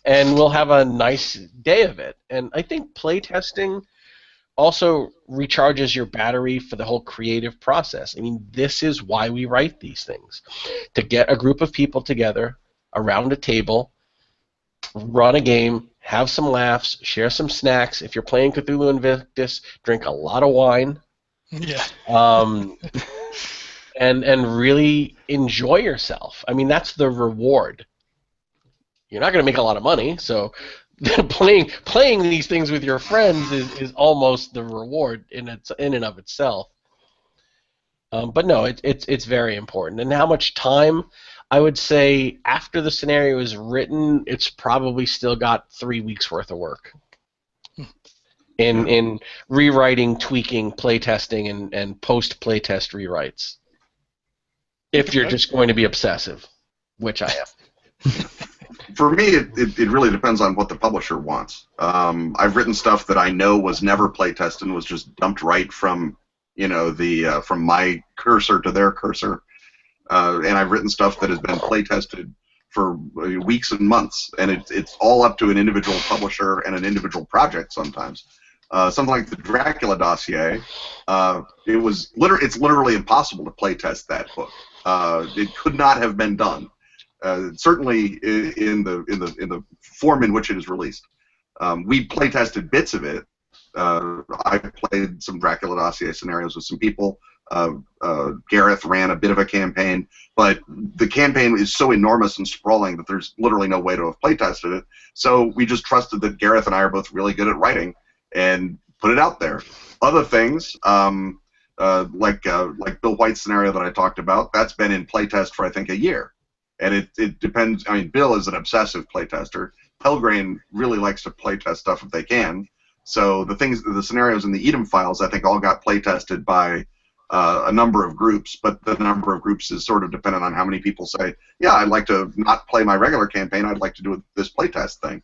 Speaker 3: and we'll have a nice day of it. And I think playtesting also recharges your battery for the whole creative process. I mean, this is why we write these things, to get a group of people together around a table, run a game, have some laughs, share some snacks. If you're playing Cthulhu Invictus, drink a lot of wine.
Speaker 2: Yeah.
Speaker 3: And really enjoy yourself. I mean, that's the reward. You're not going to make a lot of money, so playing these things with your friends is almost the reward in and of itself. But no, it's very important. And how much time? I would say after the scenario is written, it's probably still got 3 weeks worth of work in rewriting, tweaking, playtesting, and post-playtest rewrites. If you're just going to be obsessive, which I am.
Speaker 1: For me, it really depends on what the publisher wants. I've written stuff that I know was never playtested and was just dumped right from from my cursor to their cursor. And I've written stuff that has been playtested for weeks and months, and it's all up to an individual publisher and an individual project sometimes. Something like the Dracula dossier, it's literally impossible to playtest that book. It could not have been done, certainly in the form in which it is released. We playtested bits of it. I played some Dracula dossier scenarios with some people. Gareth ran a bit of a campaign, but the campaign is so enormous and sprawling that there's literally no way to have playtested it. So we just trusted that Gareth and I are both really good at writing and put it out there. Other things, like Bill White's scenario that I talked about, that's been in playtest for I think a year, and it depends. I mean, Bill is an obsessive playtester. Pelgrane really likes to playtest stuff if they can. So the scenarios in the Edom files, I think, all got playtested by a number of groups, but the number of groups is sort of dependent on how many people say, yeah, I'd like to not play my regular campaign, I'd like to do this playtest thing.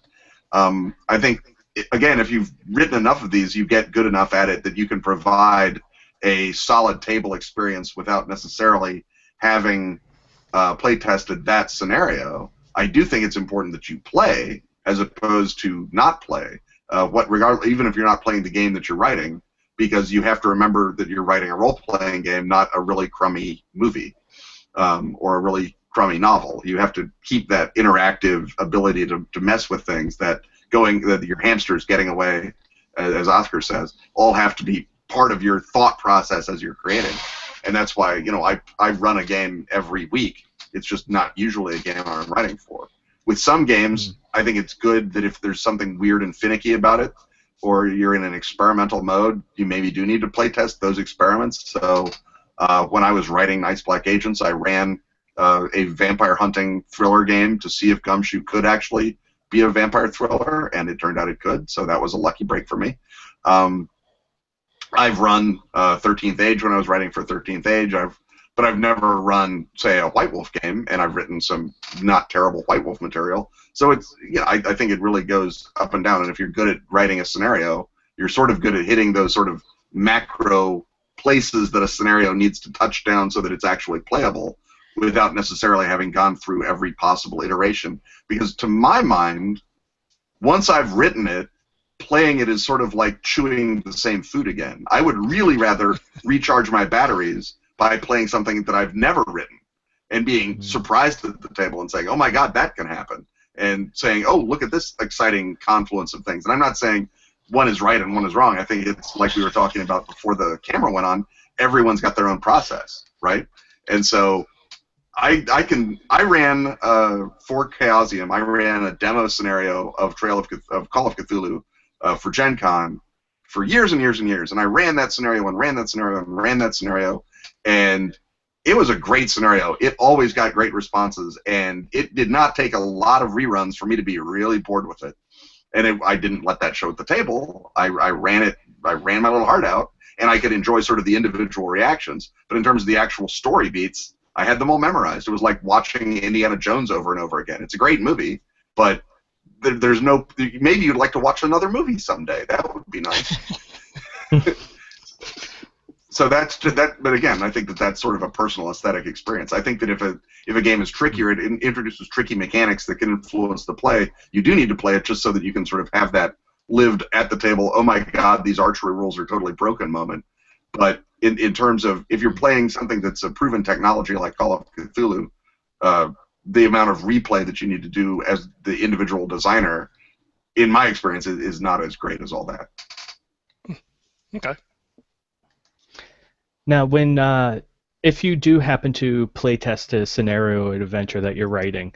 Speaker 1: I think, again, if you've written enough of these, you get good enough at it that you can provide a solid table experience without necessarily having playtested that scenario. I do think it's important that you play as opposed to not play. Even if you're not playing the game that you're writing, because you have to remember that you're writing a role-playing game, not a really crummy movie or a really crummy novel. You have to keep that interactive ability to mess with things, that your hamster's getting away, as Oscar says, all have to be part of your thought process as you're creating. And that's why I run a game every week. It's just not usually a game I'm writing for. With some games, I think it's good that if there's something weird and finicky about it, or you're in an experimental mode, you maybe do need to playtest those experiments. So when I was writing Nice Black Agents, I ran a vampire hunting thriller game to see if Gumshoe could actually be a vampire thriller, and it turned out it could, so that was a lucky break for me. I've run 13th Age when I was writing for 13th Age. I've but I've never run, say, a White Wolf game, and I've written some not terrible White Wolf material. So it's, I think it really goes up and down. And if you're good at writing a scenario, you're sort of good at hitting those sort of macro places that a scenario needs to touch down so that it's actually playable, without necessarily having gone through every possible iteration. Because to my mind, once I've written it, playing it is sort of like chewing the same food again. I would really rather recharge my batteries by playing something that I've never written and being surprised at the table and saying, oh my God, that can happen. And saying, oh, look at this exciting confluence of things. And I'm not saying one is right and one is wrong. I think it's like we were talking about before the camera went on, everyone's got their own process, right? And so I ran for Chaosium, I ran a demo scenario of Call of Cthulhu for Gen Con for years and years and years, and I ran that scenario and ran that scenario and ran that scenario, and it was a great scenario. It always got great responses, and it did not take a lot of reruns for me to be really bored with it. And I didn't let that show at the table. I ran my little heart out, and I could enjoy sort of the individual reactions. But in terms of the actual story beats, I had them all memorized. It was like watching Indiana Jones over and over again. It's a great movie, but there's no. Maybe you'd like to watch another movie someday. That would be nice. So that's that. But again, I think that's sort of a personal aesthetic experience. I think that if a game is trickier, it introduces tricky mechanics that can influence the play. You do need to play it just so that you can sort of have that lived at the table. Oh my God, these archery rules are totally broken moment. But in terms of if you're playing something that's a proven technology like Call of Cthulhu, the amount of replay that you need to do as the individual designer, in my experience, is not as great as all that.
Speaker 2: Okay.
Speaker 4: Now, if you do happen to playtest a scenario or adventure that you're writing,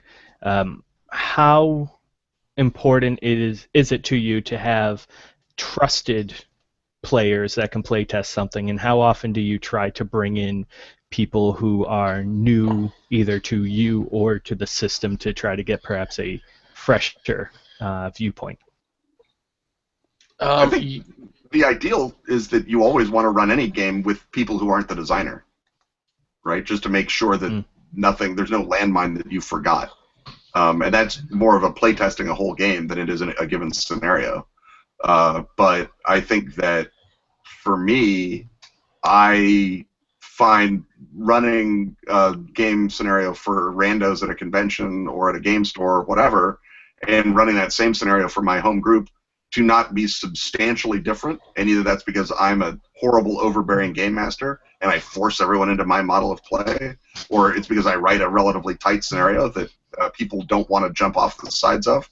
Speaker 4: how important is it to you to have trusted players that can playtest something, and how often do you try to bring in people who are new either to you or to the system to try to get perhaps a fresher viewpoint?
Speaker 1: I think the ideal is that you always want to run any game with people who aren't the designer, right? Just to make sure that there's no landmine that you forgot. And that's more of a playtesting a whole game than it is a given scenario. But I think that for me, I find running a game scenario for randos at a convention or at a game store or whatever, and running that same scenario for my home group to not be substantially different. And either that's because I'm a horrible, overbearing game master and I force everyone into my model of play, or it's because I write a relatively tight scenario that people don't want to jump off the sides of.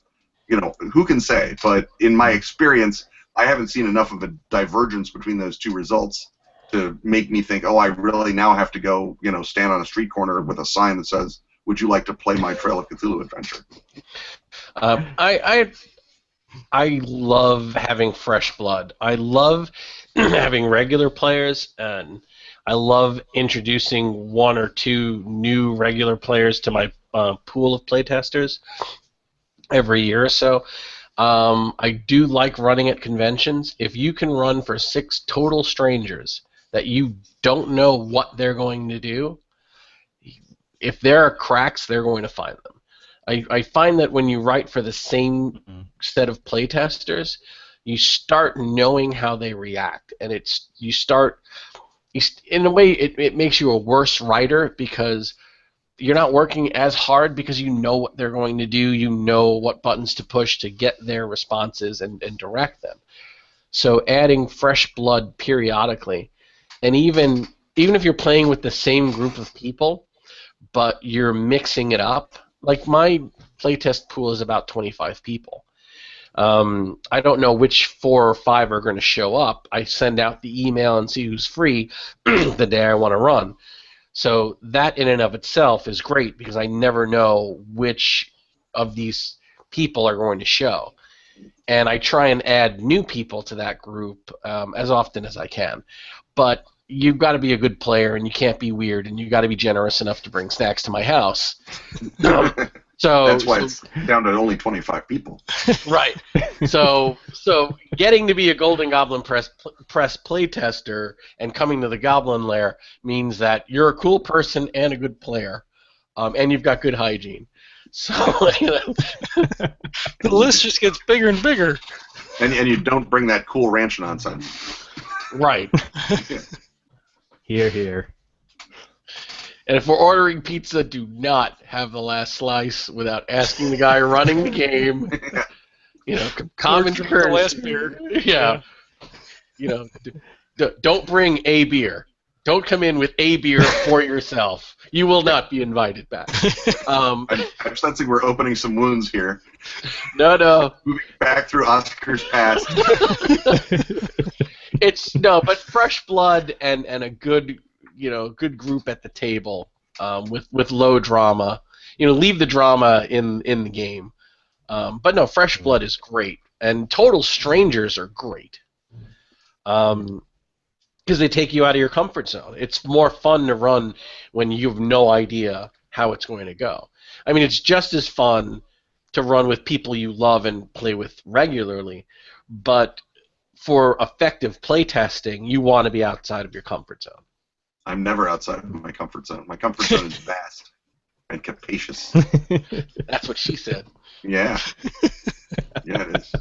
Speaker 1: Who can say? But in my experience, I haven't seen enough of a divergence between those two results to make me think, oh, I really now have to go, stand on a street corner with a sign that says, would you like to play my Trail of Cthulhu adventure?
Speaker 3: I love having fresh blood. I love having regular players, and I love introducing one or two new regular players to my pool of playtesters every year or so. I do like running at conventions. If you can run for 6 total strangers that you don't know what they're going to do, if there are cracks, they're going to find them. I find that when you write for the same set of playtesters, you start knowing how they react, and in a way, it makes you a worse writer because you're not working as hard because you know what they're going to do, you know what buttons to push to get their responses and direct them. So adding fresh blood periodically, and even if you're playing with the same group of people, but you're mixing it up. Like my playtest pool is about 25 people. I don't know which 4 or 5 are going to show up. I send out the email and see who's free the day I want to run. So that in and of itself is great because I never know which of these people are going to show. And I try and add new people to that group as often as I can. But you've got to be a good player, and you can't be weird, and you've got to be generous enough to bring snacks to my house. So
Speaker 1: That's why it's down to only 25 people.
Speaker 3: right. So getting to be a Golden Goblin Press playtester and coming to the Goblin Lair means that you're a cool person and a good player, and you've got good hygiene. So
Speaker 2: the list just gets bigger and bigger.
Speaker 1: And you don't bring that cool ranch nonsense.
Speaker 3: Right.
Speaker 4: Hear, hear.
Speaker 3: And if we're ordering pizza, do not have the last slice without asking the guy running the game. You know, common
Speaker 2: Or
Speaker 3: courtesy.
Speaker 2: the last beer.
Speaker 3: Yeah. You know, don't bring a beer. Don't come in with a beer for yourself. You will not be invited back.
Speaker 1: I'm sensing we're opening some wounds here.
Speaker 3: No.
Speaker 1: Moving back through Oscar's past.
Speaker 3: But fresh blood and a good group at the table with low drama. You know, leave the drama in the game. But no, fresh blood is great, and total strangers are great. Because they take you out of your comfort zone. It's more fun to run when you have no idea how it's going to go. I mean, it's just as fun to run with people you love and play with regularly, but for effective playtesting, you want to be outside of your comfort zone.
Speaker 1: I'm never outside of my comfort zone. My comfort zone is vast and capacious.
Speaker 3: That's what she said.
Speaker 1: Yeah. Yeah, it is.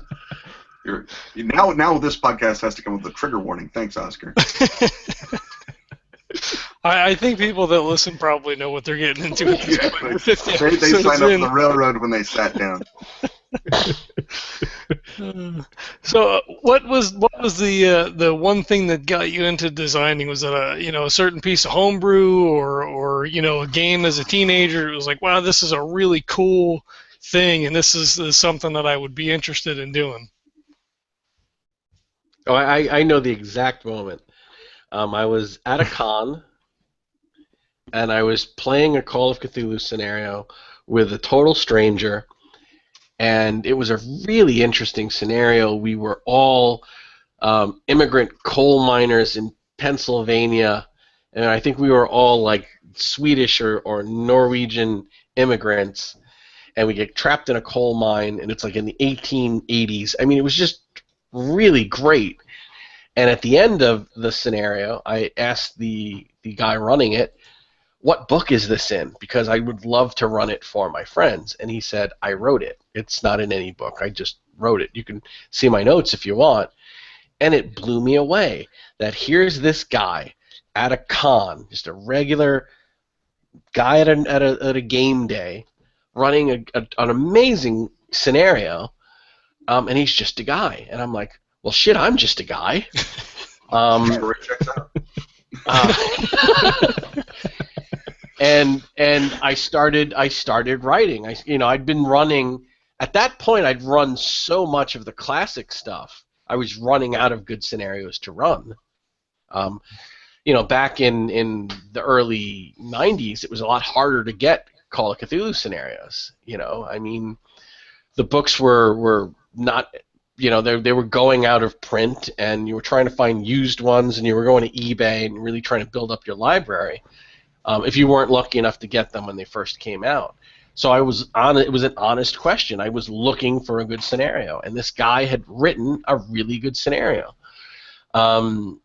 Speaker 1: Now this podcast has to come with a trigger warning. Thanks, Oscar.
Speaker 2: I think people that listen probably know what they're getting into. At this point.
Speaker 1: They signed up for the railroad when they sat down.
Speaker 2: So, what was the one thing that got you into designing? Was it a certain piece of homebrew or a game as a teenager? It was like, wow, this is a really cool thing, and this is something that I would be interested in doing.
Speaker 3: Oh, I know the exact moment. I was at a con, and I was playing a Call of Cthulhu scenario with a total stranger, and it was a really interesting scenario. We were all immigrant coal miners in Pennsylvania, and I think we were all like Swedish or Norwegian immigrants, and we get trapped in a coal mine, and it's like in the 1880s. I mean, it was just really great. And at the end of the scenario, I asked the guy running it, what book is this in? Because I would love to run it for my friends. And he said, I wrote it. It's not in any book. I just wrote it. You can see my notes if you want. And it blew me away that here's this guy at a con, just a regular guy at a game day, running an amazing scenario, and he's just a guy. And I'm like, well, shit, I'm just a guy.
Speaker 1: Story checks out.
Speaker 3: And I started writing. I'd been running at that point. I'd run so much of the classic stuff. I was running out of good scenarios to run. Back in the early 90s, it was a lot harder to get Call of Cthulhu scenarios. I mean, the books were not. They were going out of print, and you were trying to find used ones, and you were going to eBay and really trying to build up your library if you weren't lucky enough to get them when they first came out. So it was an honest question. I was looking for a good scenario, and this guy had written a really good scenario. And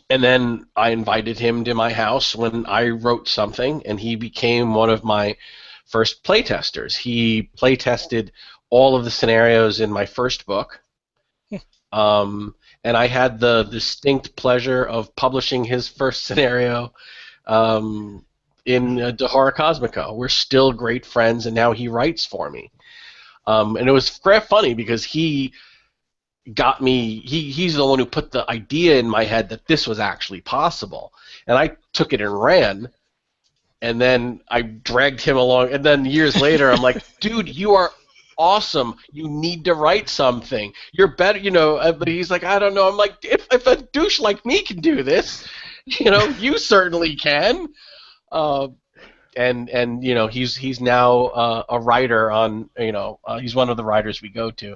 Speaker 3: then I invited him to my house when I wrote something, and he became one of my first playtesters. He playtested all of the scenarios in my first book, and I had the distinct pleasure of publishing his first scenario in De Horror Cosmico. We're still great friends, and now he writes for me. And it was funny because he got me. He's the one who put the idea in my head that this was actually possible, and I took it and ran. And then I dragged him along, and then years later, I'm like, dude, you are awesome. You need to write something. You're better, But he's like, I don't know. I'm like, if a douche like me can do this, you certainly can. And he's now a writer on, he's one of the writers we go to.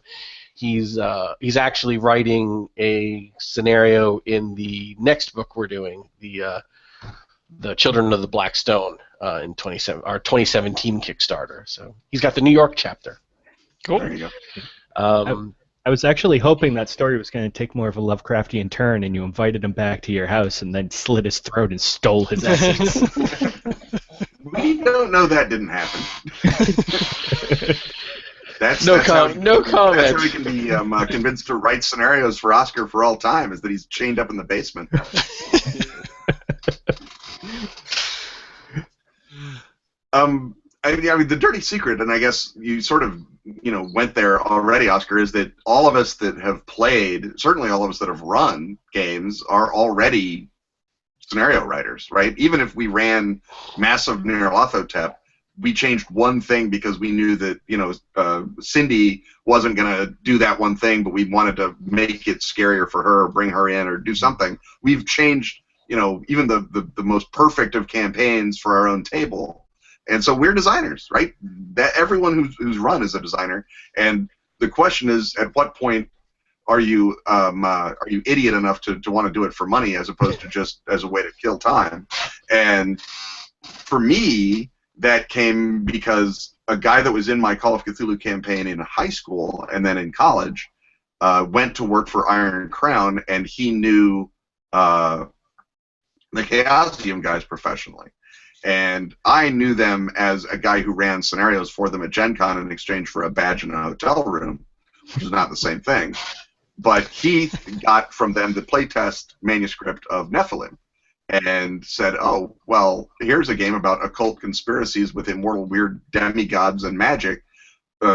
Speaker 3: He's actually writing a scenario in the next book we're doing, the Children of the Black Stone in our 2017 Kickstarter. So he's got the New York chapter.
Speaker 2: Cool.
Speaker 1: There you go.
Speaker 4: I was actually hoping that story was going to take more of a Lovecraftian turn, and you invited him back to your house and then slit his throat and stole his essence.
Speaker 1: We don't know that didn't happen.
Speaker 3: No comment.
Speaker 1: That's how he can be convinced to write scenarios for Oscar for all time, is that he's chained up in the basement. I mean, the dirty secret, and I guess you sort of, went there already, Oscar, is that all of us that have played, certainly all of us that have run games, are already scenario writers, right? Even if we ran massive Nyarlathotep, we changed one thing because we knew that, Cindy wasn't going to do that one thing, but we wanted to make it scarier for her, or bring her in, or do something. We've changed, even the most perfect of campaigns for our own table. And so we're designers, right? That everyone who's run is a designer. And the question is, at what point are you idiot enough to want to do it for money as opposed to just as a way to kill time? And for me, that came because a guy that was in my Call of Cthulhu campaign in high school and then in college went to work for Iron Crown, and he knew the Chaosium guys professionally. And I knew them as a guy who ran scenarios for them at Gen Con in exchange for a badge in a hotel room, which is not the same thing. But he got from them the playtest manuscript of Nephilim and said, oh, well, here's a game about occult conspiracies with immortal weird demigods and magic.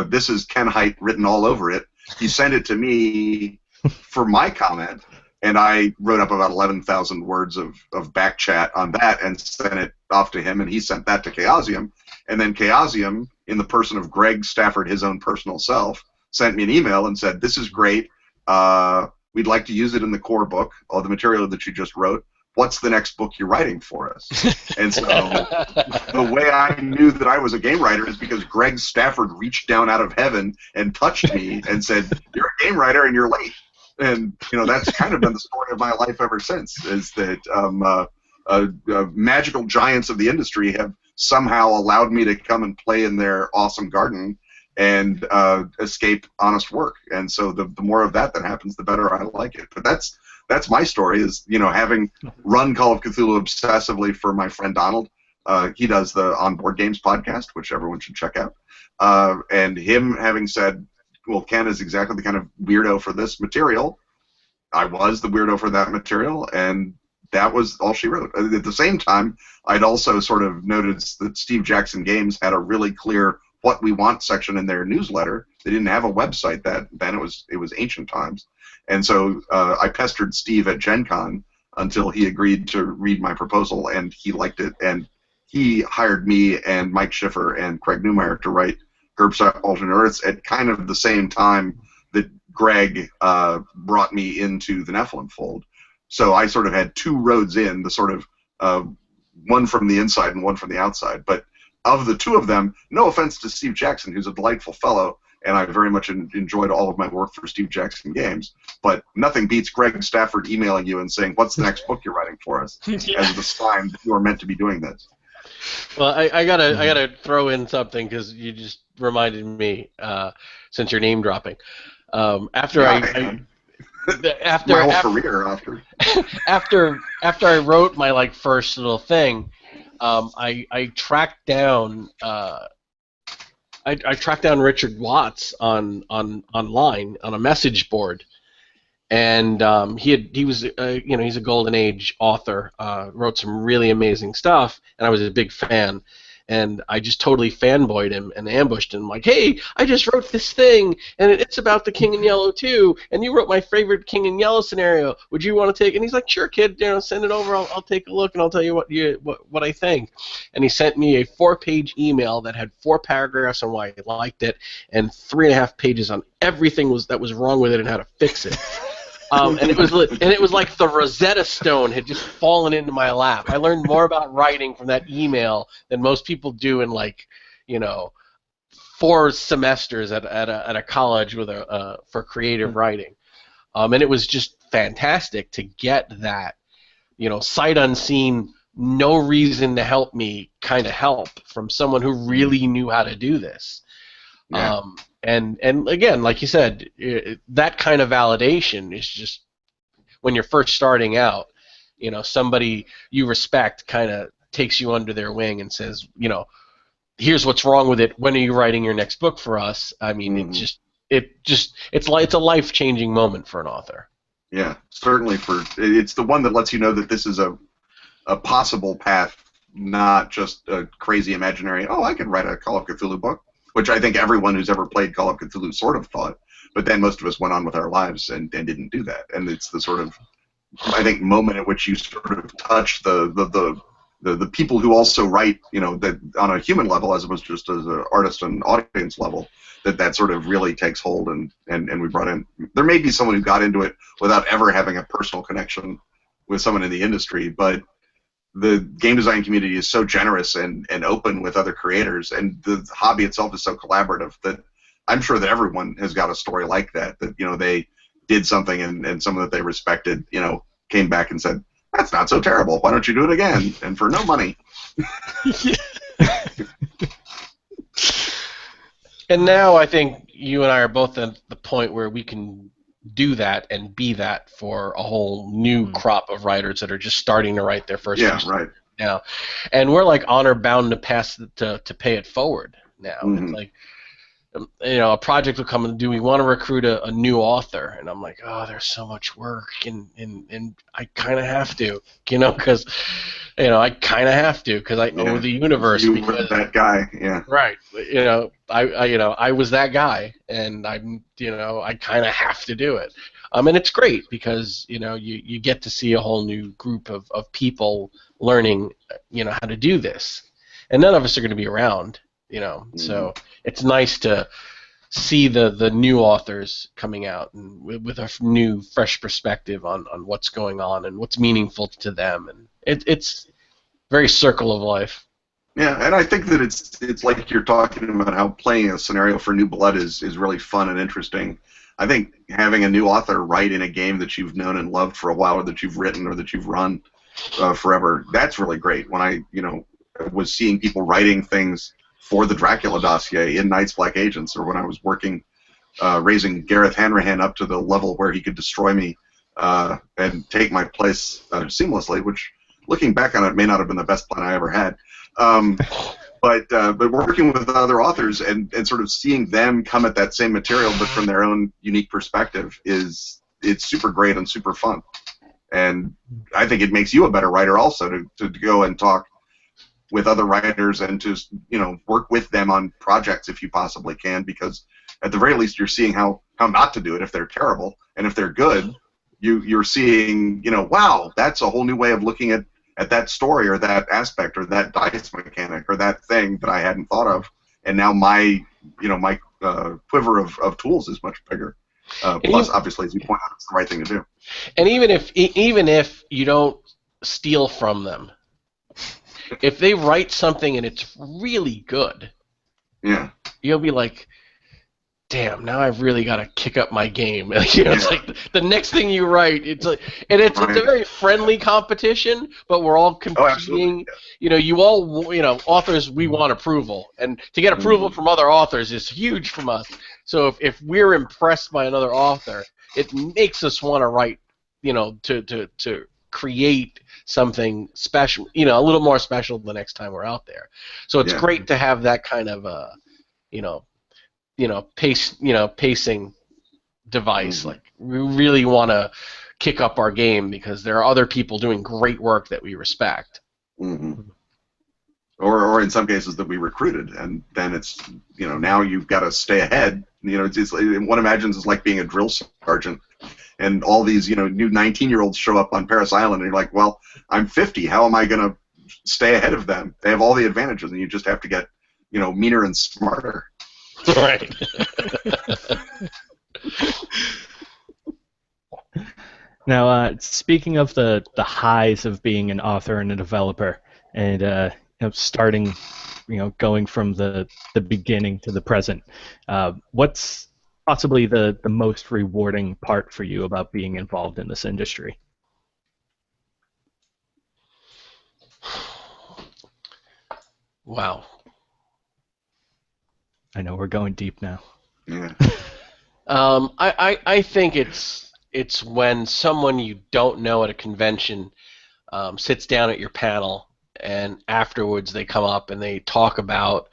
Speaker 1: This is Ken Hite written all over it. He sent it to me for my comment, and I wrote up about 11,000 words of back chat on that and sent it off to him, and he sent that to Chaosium. And then Chaosium, in the person of Greg Stafford, his own personal self, sent me an email and said, this is great. We'd like to use it in the core book, all the material that you just wrote. What's the next book you're writing for us? And so the way I knew that I was a game writer is because Greg Stafford reached down out of heaven and touched me and said, you're a game writer and you're late. And that's kind of been the story of my life ever since, is that magical giants of the industry have somehow allowed me to come and play in their awesome garden and escape honest work. And so the more of that happens, the better I like it. But that's my story, is having run Call of Cthulhu obsessively for my friend Donald. He does the On Board Games podcast, which everyone should check out. And him having said, well, Ken is exactly the kind of weirdo for this material. I was the weirdo for that material, and that was all she wrote. At the same time, I'd also sort of noticed that Steve Jackson Games had a really clear what we want section in their newsletter. They didn't have a website then. It was ancient times. And so I pestered Steve at Gen Con until he agreed to read my proposal, and he liked it. And he hired me and Mike Schiffer and Craig Newmeyer to write Herbside Alternate Earths at kind of the same time that Greg brought me into the Nephilim fold. So I sort of had two roads in, the sort of one from the inside and one from the outside. But of the two of them, no offense to Steve Jackson, who's a delightful fellow, and I very much enjoyed all of my work for Steve Jackson Games, but nothing beats Greg Stafford emailing you and saying, what's the next book you're writing for us, as the sign that you are meant to be doing this.
Speaker 3: Well, I gotta throw in something, because you just reminded me, since you're name dropping. After
Speaker 1: my whole career, Oscar.
Speaker 3: after I wrote my first little thing, I tracked down I tracked down Richard Watts online on a message board, and he was he's a Golden Age author, wrote some really amazing stuff, and I was a big fan. And I just totally fanboyed him and ambushed him, like, hey, I just wrote this thing, and it's about the King in Yellow too, and you wrote my favorite King in Yellow scenario. Would you want to take? And he's like, sure, kid, send it over. I'll take a look, and I'll tell you what I think. And he sent me a 4-page email that had 4 paragraphs on why he liked it, and 3.5 pages on everything that was wrong with it and how to fix it. And it was like the Rosetta Stone had just fallen into my lap. I learned more about writing from that email than most people do in 4 semesters at a college with for creative writing. And it was just fantastic to get that, sight unseen no reason to help me kind of help from someone who really knew how to do this.
Speaker 1: Yeah.
Speaker 3: And again, like you said, that kind of validation is just when you're first starting out. Somebody you respect kind of takes you under their wing and says, here's what's wrong with it. When are you writing your next book for us? I mean, it's a life-changing moment for an author.
Speaker 1: Yeah, certainly. It's the one that lets you know that this is a possible path, not just a crazy imaginary, oh, I can write a Call of Cthulhu book, which I think everyone who's ever played Call of Cthulhu sort of thought, but then most of us went on with our lives and didn't do that. And it's the sort of, I think, moment at which you sort of touch the people who also write, that on a human level as opposed to just as an artist and audience level, that sort of really takes hold, and we brought in. There may be someone who got into it without ever having a personal connection with someone in the industry, but the game design community is so generous and open with other creators, and the hobby itself is so collaborative that I'm sure that everyone has got a story like that they did something and someone that they respected, came back and said, that's not so terrible. Why don't you do it again? And for no money.
Speaker 3: And now I think you and I are both at the point where we can do that and be that for a whole new crop of writers that are just starting to write their first
Speaker 1: right
Speaker 3: now. And we're like honor bound to pass to pay it forward now. It's like, a project will come and do we want to recruit a new author, and I'm like, oh, there's so much work, and I kind of have to, because I kind of have to because I owe the universe.
Speaker 1: You were that guy, yeah.
Speaker 3: Right. I was that guy, and I kind of have to do it. And it's great because you get to see a whole new group of people learning how to do this, and none of us are going to be around. So it's nice to see the new authors coming out and with a new, fresh perspective on what's going on and what's meaningful to them, and it's very circle of life.
Speaker 1: Yeah, and I think that it's like you're talking about how playing a scenario for new blood is really fun and interesting. I think having a new author write in a game that you've known and loved for a while, or that you've written, or that you've run forever, that's really great. When I was seeing people writing things for the Dracula dossier in Night's Black Agents, or when I was working, raising Gareth Hanrahan up to the level where he could destroy me and take my place seamlessly, which, looking back on it, may not have been the best plan I ever had. But working with other authors and sort of seeing them come at that same material but from their own unique perspective it's super great and super fun. And I think it makes you a better writer also to go and talk with other writers and to work with them on projects if you possibly can, because at the very least you're seeing how not to do it if they're terrible, and if they're good you're seeing wow, that's a whole new way of looking at that story or that aspect or that dice mechanic or that thing that I hadn't thought of, and now my quiver of tools is much bigger. Plus, obviously, as you point out, it's the right thing to do.
Speaker 3: And even if you don't steal from them, if they write something and it's really good,
Speaker 1: yeah,
Speaker 3: you'll be like, damn, now I've really got to kick up my game. It's like the next thing you write, it's like, and it's a very friendly competition, but we're all competing. You all, authors, we want approval, and to get approval from other authors is huge from us. So if we're impressed by another author, it makes us want to write, to create something special, a little more special the next time we're out there. So it's great to have that kind of pacing device. Like, we really want to kick up our game because there are other people doing great work that we respect.
Speaker 1: Or in some cases that we recruited, and then it's now you've got to stay ahead. It's one imagines it's like being a drill sergeant, and all these new 19-year-olds show up on Paris Island, and you're like, well, I'm 50. How am I going to stay ahead of them? They have all the advantages, and you just have to get meaner and smarter.
Speaker 3: Right.
Speaker 4: Now, speaking of the highs of being an author and a developer, and starting, going from the beginning to the present, what's possibly the most rewarding part for you about being involved in this industry?
Speaker 3: Wow.
Speaker 4: I know we're going deep now.
Speaker 1: Yeah.
Speaker 3: I think it's when someone you don't know at a convention sits down at your panel, and afterwards they come up and they talk about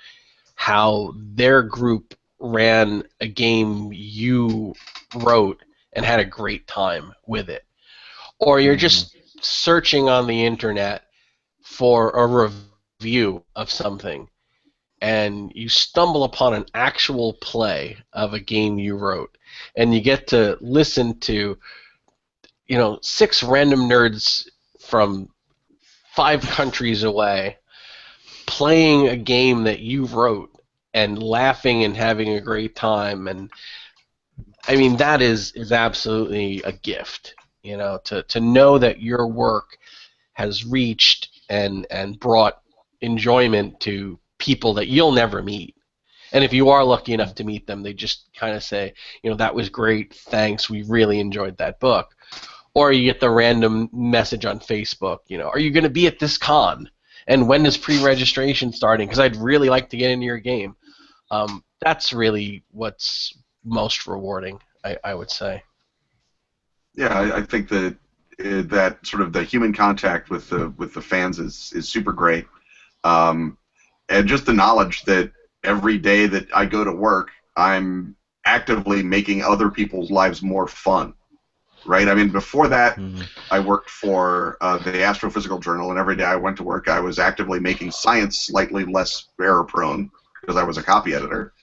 Speaker 3: how their group ran a game you wrote and had a great time with it. Or you're just searching on the internet for a review of something, and you stumble upon an actual play of a game you wrote, and you get to listen to, 6 random nerds from 5 countries away playing a game that you wrote and laughing and having a great time. And I mean, that is absolutely a gift, to know that your work has reached and brought enjoyment to people that you'll never meet. And if you are lucky enough to meet them, they just kind of say, that was great, thanks, we really enjoyed that book. Or you get the random message on Facebook, are you going to be at this con? And when is pre-registration starting? Because I'd really like to get into your game. That's really what's most rewarding, I would say.
Speaker 1: Yeah, I think that sort of the human contact with the fans is super great, and just the knowledge that every day that I go to work, I'm actively making other people's lives more fun. Right? I mean, before that, I worked for the Astrophysical Journal, and every day I went to work, I was actively making science slightly less error-prone because I was a copy editor.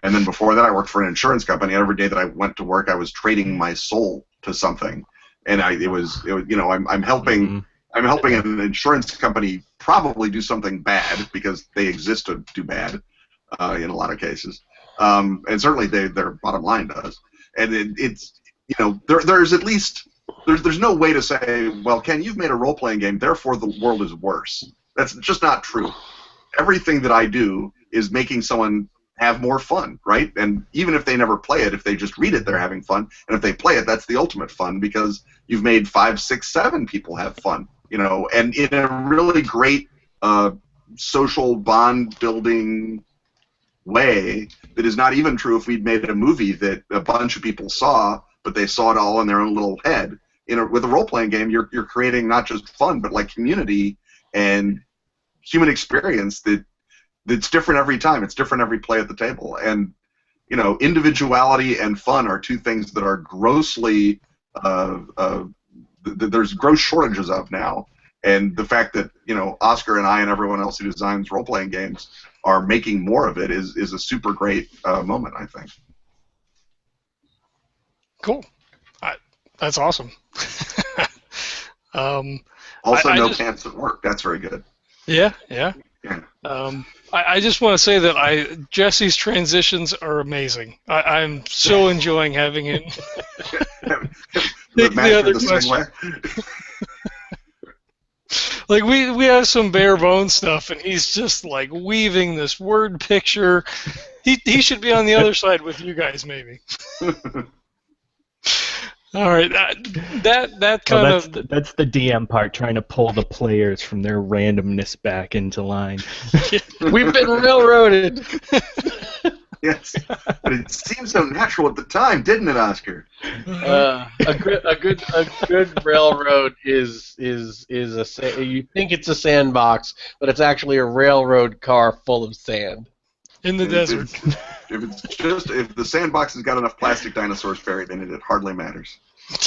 Speaker 1: And then before that, I worked for an insurance company. Every day that I went to work, I was trading my soul to something, and I'm helping an insurance company probably do something bad because they exist to do bad in a lot of cases, and certainly their bottom line does. And it's there's at least there's no way to say, well, Ken, you've made a role-playing game, therefore the world is worse. That's just not true. Everything that I do is making someone have more fun, right? And even if they never play it, if they just read it, they're having fun. And if they play it, that's the ultimate fun because you've made 5, 6, 7 people have fun, and in a really great social bond-building way that is not even true if we'd made a movie that a bunch of people saw, but they saw it all in their own little head. With a role-playing game, you're creating not just fun, but like community and human experience that's different every time. It's different every play at the table. And individuality and fun are two things that are grossly there's gross shortages of now. And the fact that Oscar and I and everyone else who designs role-playing games are making more of it is a super great moment, I think.
Speaker 2: Cool. That's awesome.
Speaker 1: Also, no pants at work. That's very good.
Speaker 2: Yeah.
Speaker 1: Yeah.
Speaker 2: I just want to say that Jesse's transitions are amazing. I'm so enjoying having him.
Speaker 1: the other question.
Speaker 2: Like we have some bare bones stuff, and he's just like weaving this word picture. He should be on the other side with you guys, maybe. All right, that kind of
Speaker 4: that's the DM part, trying to pull the players from their randomness back into line.
Speaker 3: We've been railroaded.
Speaker 1: Yes, but it seemed so natural at the time, didn't it, Oscar?
Speaker 3: A good railroad is you think it's a sandbox, but it's actually a railroad car full of sand
Speaker 2: in the desert.
Speaker 1: If the sandbox has got enough plastic dinosaurs buried in it, it hardly matters.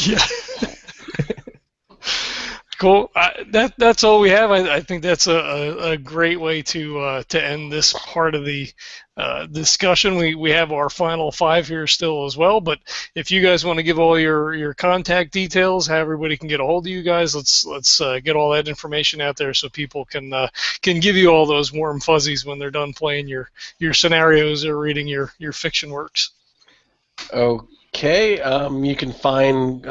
Speaker 2: Yeah. Cool. That's all we have. I think that's a great way to end this part of the discussion. We have our final 5 here still as well, but if you guys want to give all your contact details, how everybody can get a hold of you guys, let's get all that information out there so people can give you all those warm fuzzies when they're done playing your scenarios or reading your fiction works.
Speaker 3: Okay, you can find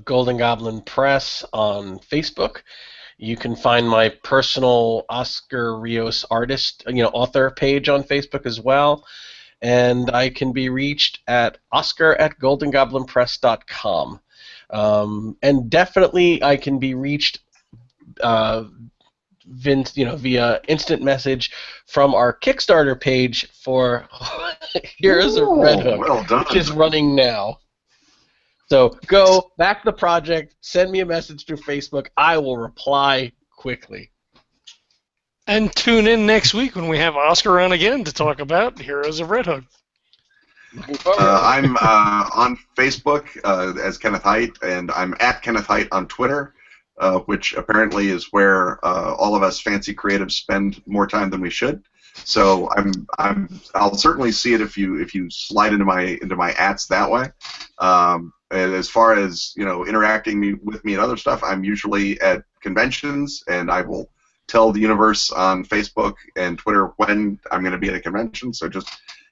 Speaker 3: Golden Goblin Press on Facebook. You can find my personal Oscar Rios author page on Facebook as well. And I can be reached at oscar@goldengoblinpress.com. And definitely I can be reached via instant message from our Kickstarter page for Heroes of Red Hook,
Speaker 1: well done.
Speaker 3: which is running now. So go back to the project, send me a message through Facebook. I will reply quickly.
Speaker 2: And tune in next week when we have Oscar on again to talk about Heroes of Red Hook.
Speaker 1: I'm on Facebook as Kenneth Hite, and I'm at Kenneth Hite on Twitter, which apparently is where all of us fancy creatives spend more time than we should. So I'll certainly see it if you slide into my ats that way. And as far as interacting with me and other stuff, I'm usually at conventions, and I will tell the universe on Facebook and Twitter when I'm going to be at a convention. So just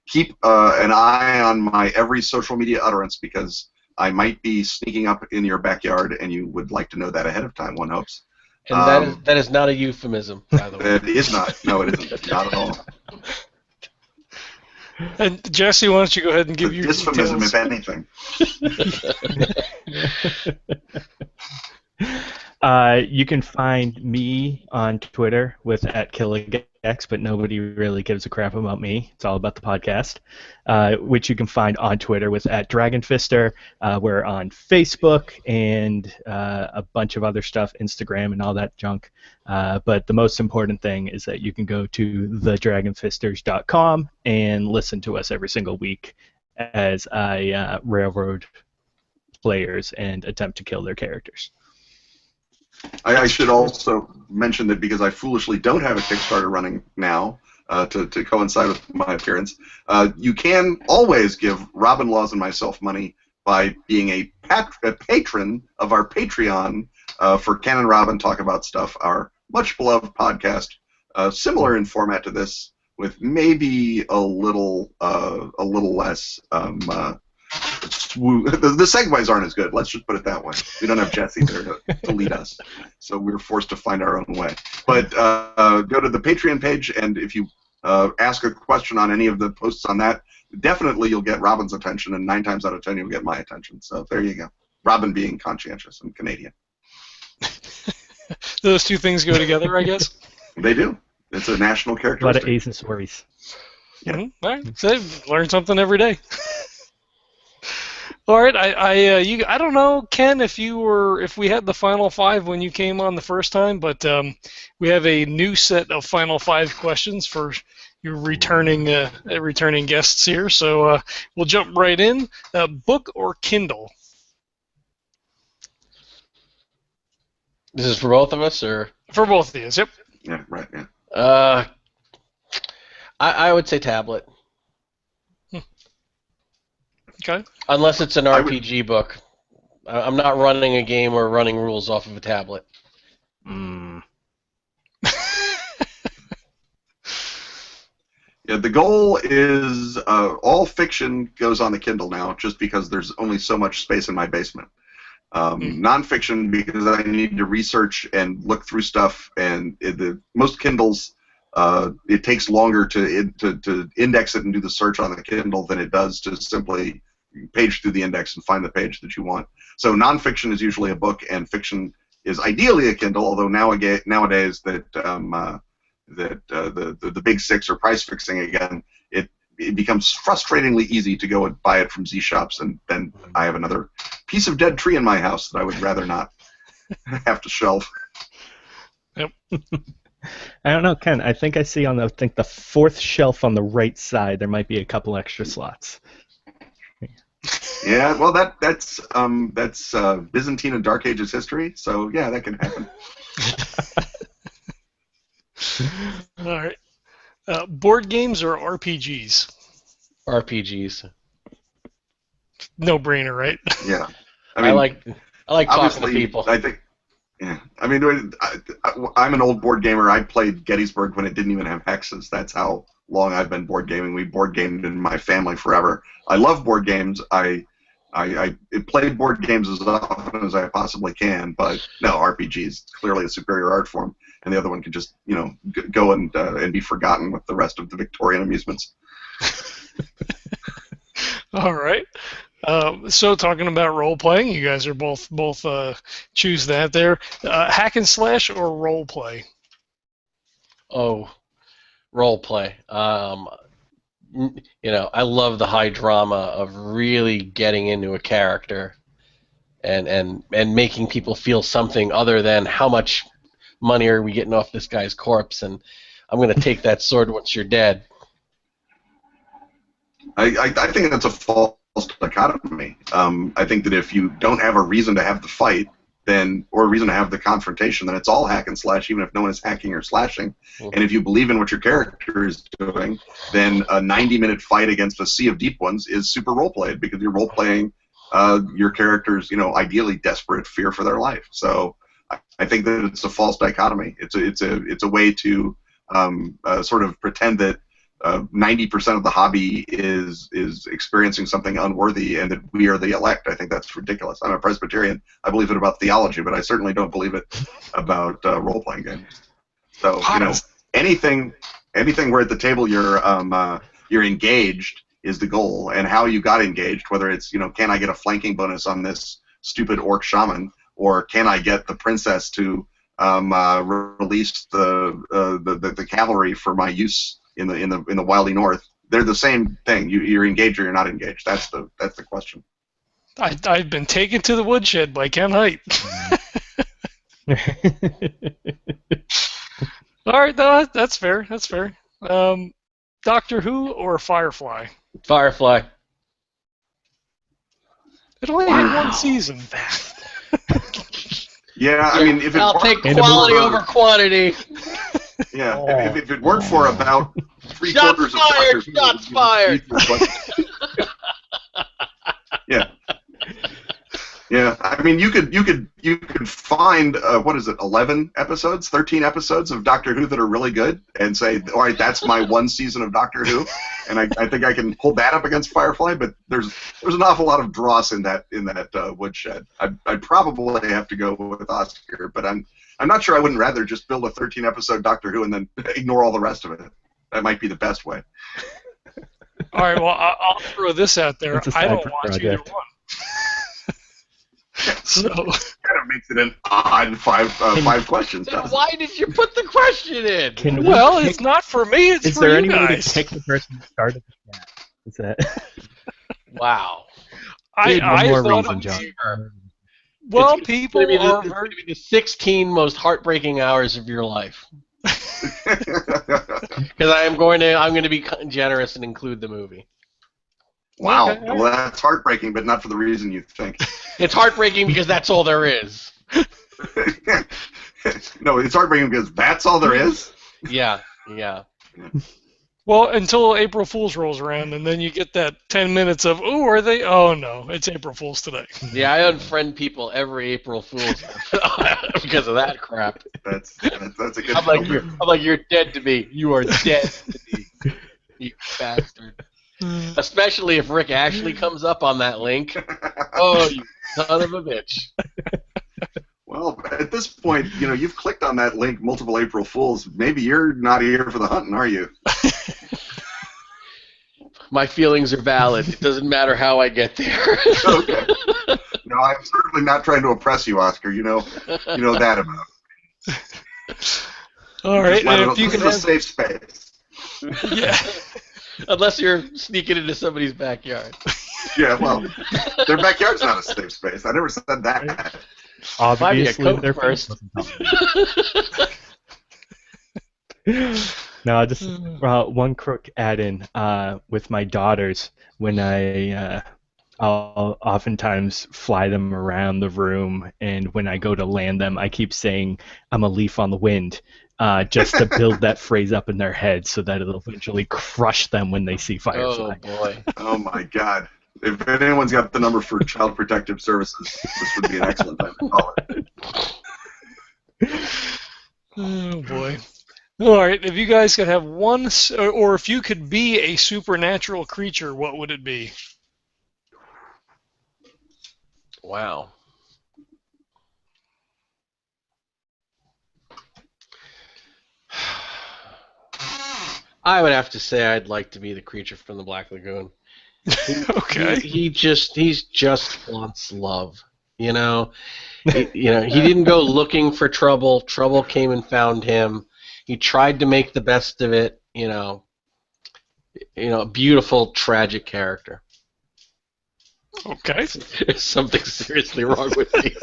Speaker 1: keep an eye on my every social media utterance, because I might be sneaking up in your backyard, and you would like to know that ahead of time, one hopes.
Speaker 3: And that is not a euphemism, by the way.
Speaker 1: It is not. No, it isn't. Not at all.
Speaker 2: And Jesse, why don't you go ahead and give your
Speaker 1: Dysphemism,
Speaker 2: details?
Speaker 1: if anything.
Speaker 4: You can find me on Twitter with @KilligeX, but nobody really gives a crap about me. It's all about the podcast, which you can find on Twitter with @DragonFister. We're on Facebook and a bunch of other stuff, Instagram and all that junk. But the most important thing is that you can go to thedragonfisters.com and listen to us every single week as I railroad players and attempt to kill their characters.
Speaker 1: I should also mention that because I foolishly don't have a Kickstarter running now to coincide with my appearance, you can always give Robin Laws and myself money by being a patron of our Patreon for Ken and Robin Talk About Stuff, our much beloved podcast, similar in format to this, with maybe a little less. The segues aren't as good. Let's just put it that way. We don't have Jesse there to lead us, so we're forced to find our own way. But go to the Patreon page, and if you ask a question on any of the posts on that, definitely you'll get Robin's attention, and 9 times out of 10 you'll get my attention. So there you go. Robin being conscientious and Canadian.
Speaker 2: Those two things go together, I guess.
Speaker 1: They do. It's a national
Speaker 4: A lot
Speaker 1: characteristic.
Speaker 4: of A's and stories.
Speaker 1: Yeah.
Speaker 2: Mm-hmm. All right, so learn something every day. All right, I don't know, Ken, if we had the final 5 when you came on the first time, but we have a new set of final 5 questions for your returning guests here. So we'll jump right in. Book or Kindle?
Speaker 3: This is for both of us, or?
Speaker 2: For both of you, yep.
Speaker 1: Yeah, right. Yeah.
Speaker 3: I would say tablet.
Speaker 2: Okay.
Speaker 3: Unless it's an RPG book. I'm not running a game or running rules off of a tablet.
Speaker 1: Yeah, the goal is all fiction goes on the Kindle now, just because there's only so much space in my basement. Nonfiction, because I need to research and look through stuff, and most Kindles, it takes longer to index it and do the search on the Kindle than it does to simply page through the index and find the page that you want. So nonfiction is usually a book, and fiction is ideally a Kindle. Although nowadays that the big 6 are price fixing again, it becomes frustratingly easy to go and buy it from Z shops, and then I have another piece of dead tree in my house that I would rather not have to shelve.
Speaker 2: Yep.
Speaker 4: I don't know, Ken. I think I see on the 4th shelf on the right side there might be a couple extra slots.
Speaker 1: Yeah, well, that's Byzantine and Dark Ages history, so yeah, that can happen.
Speaker 2: All right. Board games or RPGs?
Speaker 3: RPGs.
Speaker 2: No brainer, right?
Speaker 1: Yeah,
Speaker 3: I like talking to
Speaker 1: obviously,
Speaker 3: people.
Speaker 1: I think. Yeah, I mean, I'm an old board gamer. I played Gettysburg when it didn't even have hexes. That's how long I've been board gaming. We board gamed in my family forever. I love board games. I played board games as often as I possibly can, but no, RPG is clearly a superior art form, and the other one can just go and be forgotten with the rest of the Victorian amusements.
Speaker 2: All right. So talking about role playing, you guys are both choose that there. Hack and slash or role play?
Speaker 3: Oh, role play. I love the high drama of really getting into a character and making people feel something other than how much money are we getting off this guy's corpse, and I'm going to take that sword once you're dead.
Speaker 1: I think that's a false dichotomy. I think that if you don't have a reason to have the fight, or a reason to have the confrontation, then it's all hack and slash, even if no one is hacking or slashing. And if you believe in what your character is doing, then a 90-minute fight against a sea of deep ones is super role-played, because you're role-playing your character's, ideally desperate fear for their life. So I think that it's a false dichotomy. It's a way to sort of pretend that 90% of the hobby is experiencing something unworthy, and that we are the elect. I think that's ridiculous. I'm a Presbyterian. I believe it about theology, but I certainly don't believe it about role-playing games. So anything where at the table you're engaged is the goal, and how you got engaged. Whether it's can I get a flanking bonus on this stupid orc shaman, or can I get the princess to release the cavalry for my use in the wily north. They're the same thing. You're engaged or you're not engaged. That's the question.
Speaker 2: I've been taken to the woodshed by Ken Hite. All right, no, that's fair. That's fair. Doctor Who or Firefly?
Speaker 3: Firefly.
Speaker 2: It only had one season.
Speaker 1: Yeah, I mean, if it
Speaker 3: I'll take quality over quantity.
Speaker 1: Yeah, if it worked for about three-quarters of Doctor Who,
Speaker 3: shots fired.
Speaker 1: Yeah. I mean, you could find 11 episodes, 13 episodes of Doctor Who that are really good, and say, all right, that's my one season of Doctor Who, and I think I can hold that up against Firefly. But there's an awful lot of dross in that woodshed. I'd probably have to go with Oscar, but I'm not sure I wouldn't rather just build a 13-episode Doctor Who and then ignore all the rest of it. That might be the best way.
Speaker 2: All right, well, I'll throw this out there. I don't watch either one. So
Speaker 1: kind of makes it an odd five questions.
Speaker 3: Then why did you put the question in?
Speaker 2: It's not for me. It's for you guys. Is there any way to
Speaker 4: pick the person who started the chat? Is that?
Speaker 3: Wow.
Speaker 2: I thought
Speaker 4: reason, John.
Speaker 2: Well, people are
Speaker 3: going to be the 16 most heartbreaking hours of your life. Because I'm going to be generous and include the movie.
Speaker 1: Wow. Okay. Well, that's heartbreaking, but not for the reason you think.
Speaker 3: It's heartbreaking because that's all there is.
Speaker 1: No, it's heartbreaking because that's all there is?
Speaker 3: Yeah.
Speaker 2: Well, until April Fool's rolls around, and then you get that 10 minutes of, ooh, are they? Oh, no, it's April Fool's today.
Speaker 3: Yeah, I unfriend people every April Fool's because of that crap.
Speaker 1: That's a good
Speaker 3: I'm like, you're dead to me. You are dead to me, you bastard. Especially if Rick Ashley comes up on that link. Oh, you son of a bitch.
Speaker 1: Well, at this point, you've clicked on that link multiple April Fools. Maybe you're not here for the hunting, are you?
Speaker 3: My feelings are valid. It doesn't matter how I get there.
Speaker 1: Okay. No, I'm certainly not trying to oppress you, Oscar. You know that about me.
Speaker 2: All right.
Speaker 1: This is a safe space.
Speaker 2: Yeah.
Speaker 3: Unless you're sneaking into somebody's backyard.
Speaker 1: Yeah, well, their backyard's not a safe space. I never said that.
Speaker 4: Obviously, they're first. No, just one quick add-in with my daughters. When I'll oftentimes fly them around the room, and when I go to land them, I keep saying, I'm a leaf on the wind, just to build that phrase up in their head so that it'll eventually crush them when they see Firefly.
Speaker 3: Oh, boy.
Speaker 1: Oh, my God. If anyone's got the number for Child Protective Services, this would be an excellent time to call it.
Speaker 2: Oh, boy. All right, if you guys could have one, or if you could be a supernatural creature, what would it be?
Speaker 3: Wow. I would have to say I'd like to be the creature from the Black Lagoon.
Speaker 2: Okay.
Speaker 3: He just wants love. He didn't go looking for trouble. Trouble came and found him. he tried to make the best of it. A beautiful, tragic character.
Speaker 2: Okay.
Speaker 3: There's something seriously wrong with me.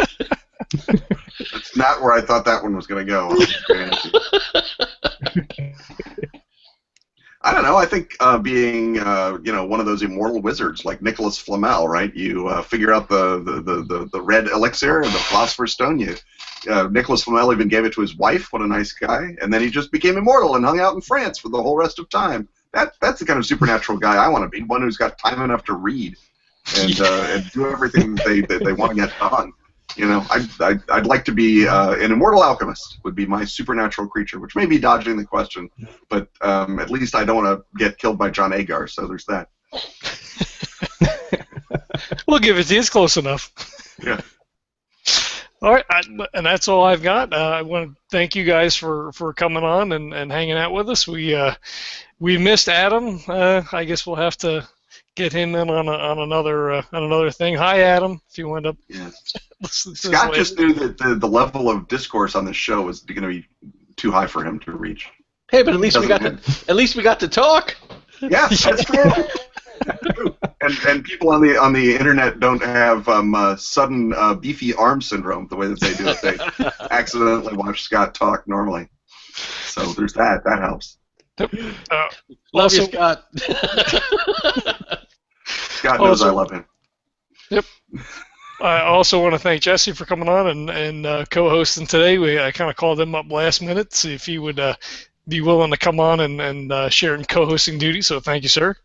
Speaker 1: That's not where I thought that one was going to go. I don't know. I think being one of those immortal wizards like Nicholas Flamel, right? You figure out the red elixir and the philosopher's stone. Nicholas Flamel even gave it to his wife. What a nice guy! And then he just became immortal and hung out in France for the whole rest of time. That's the kind of supernatural guy I want to be. One who's got time enough to read and do everything that they want to get done. I'd like to be an immortal alchemist. Would be my supernatural creature, which may be dodging the question, but at least I don't want to get killed by John Agar. So there's that.
Speaker 2: We'll give it to you. It's close enough.
Speaker 1: Yeah.
Speaker 2: All right, and that's all I've got. I want to thank you guys for coming on and hanging out with us. We missed Adam. I guess we'll have to get him in on another thing. Hi, Adam. If you wind up.
Speaker 1: Yeah.
Speaker 2: Scott
Speaker 1: just knew that the level of discourse on this show was going to be too high for him to reach.
Speaker 3: Hey, but at least we got to talk.
Speaker 1: Yeah, that's true. And people on the internet don't have sudden beefy arm syndrome the way that they do if they accidentally watch Scott talk normally. So there's that. That helps.
Speaker 3: Love you, Scott.
Speaker 1: Scott knows I love him.
Speaker 2: Yep. I also want to thank Jesse for coming on and co-hosting today. I kind of called him up last minute to see if he would be willing to come on and share in co-hosting duty. So thank you, sir.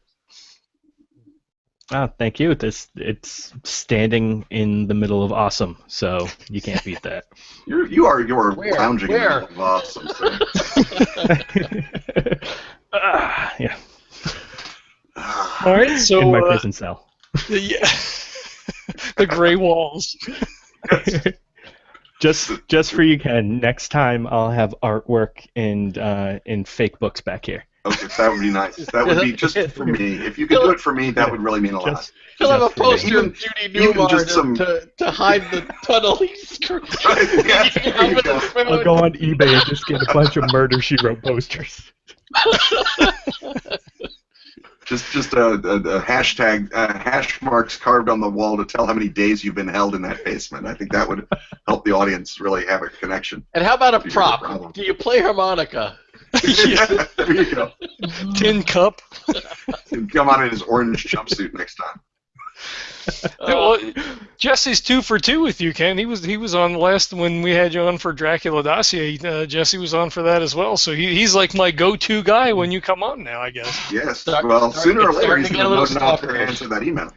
Speaker 4: Oh, thank you. It's standing in the middle of awesome, so you can't beat that.
Speaker 1: You are lounging in the middle of awesome, sir.
Speaker 4: Yeah.
Speaker 2: All right, so
Speaker 4: in my prison cell.
Speaker 2: Yeah. The gray walls.
Speaker 4: Just for you, Ken. Next time I'll have artwork in fake books back here.
Speaker 1: Okay, that would be nice. That would be just for me. If you could do it for me, that would really mean a lot.
Speaker 3: He'll have a poster of Judy Newmar to hide the tunnel he's
Speaker 1: Right, yeah,
Speaker 4: I'll go on eBay and just get a bunch of Murder, She Wrote posters.
Speaker 1: Just a hashtag, hash marks carved on the wall to tell how many days you've been held in that basement. I think that would help the audience really have a connection.
Speaker 3: And how about a prop? Do you play harmonica?
Speaker 1: Yeah, there you go.
Speaker 2: Tin cup.
Speaker 1: Come on in his orange jumpsuit next time.
Speaker 2: Well, Jesse's 2 for 2 with you, Ken. He was on last when we had you on for Dracula Dossier. Jesse was on for that as well. So he's like my go-to guy when you come on now, I guess.
Speaker 1: Yes. Sooner or later he's going to know to answer that email.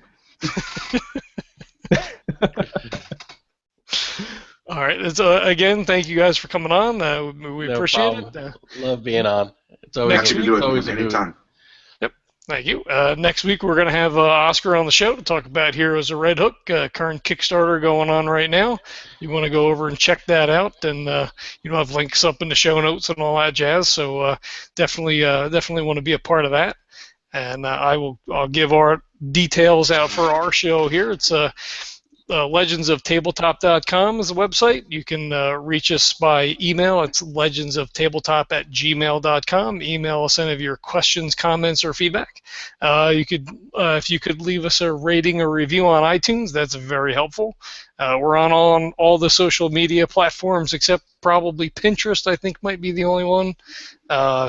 Speaker 2: All right. Again, thank you guys for coming on. We appreciate it.
Speaker 3: Love being on. It's always
Speaker 1: anytime.
Speaker 2: Yep. Thank you. Next week we're going to have Oscar on the show to talk about Heroes of Red Hook, current Kickstarter going on right now. You want to go over and check that out, and have links up in the show notes and all that jazz. So definitely want to be a part of that. And I'll give our details out for our show here. It's legendsoftabletop.com is the website. You can reach us by email. It's legendsoftabletop@gmail.com. Email us any of your questions, comments, or feedback. If you could leave us a rating or review on iTunes, that's very helpful. We're on all the social media platforms except probably Pinterest. I think might be the only one.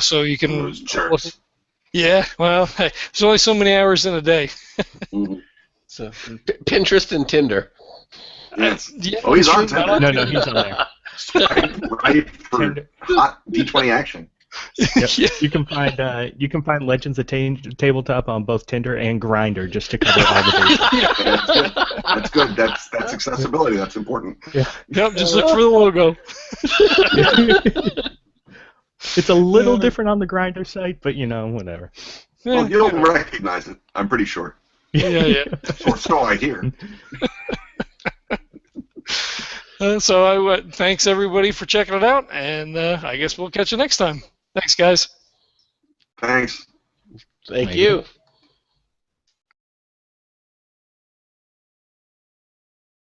Speaker 2: So you can. Yeah. Well, hey, there's only so many hours in a day.
Speaker 3: So, Pinterest and Tinder.
Speaker 1: Yes.
Speaker 2: Yeah,
Speaker 1: he's on Tinder.
Speaker 4: No, he's on there.
Speaker 1: Right for hot D20 action.
Speaker 4: Yep. Yeah. You can find Legends of Tabletop on both Tinder and Grindr just to cover all the bases.
Speaker 1: That's good. That's accessibility. That's important.
Speaker 4: Yeah.
Speaker 2: Yep. Just look for the logo.
Speaker 4: It's a little different on the Grindr site, but whatever.
Speaker 1: Well, you'll recognize it. I'm pretty sure.
Speaker 2: Yeah.
Speaker 1: Or so I hear.
Speaker 2: So thanks everybody for checking it out, and I guess we'll catch you next time. Thanks, guys.
Speaker 1: Thanks.
Speaker 3: Thank you.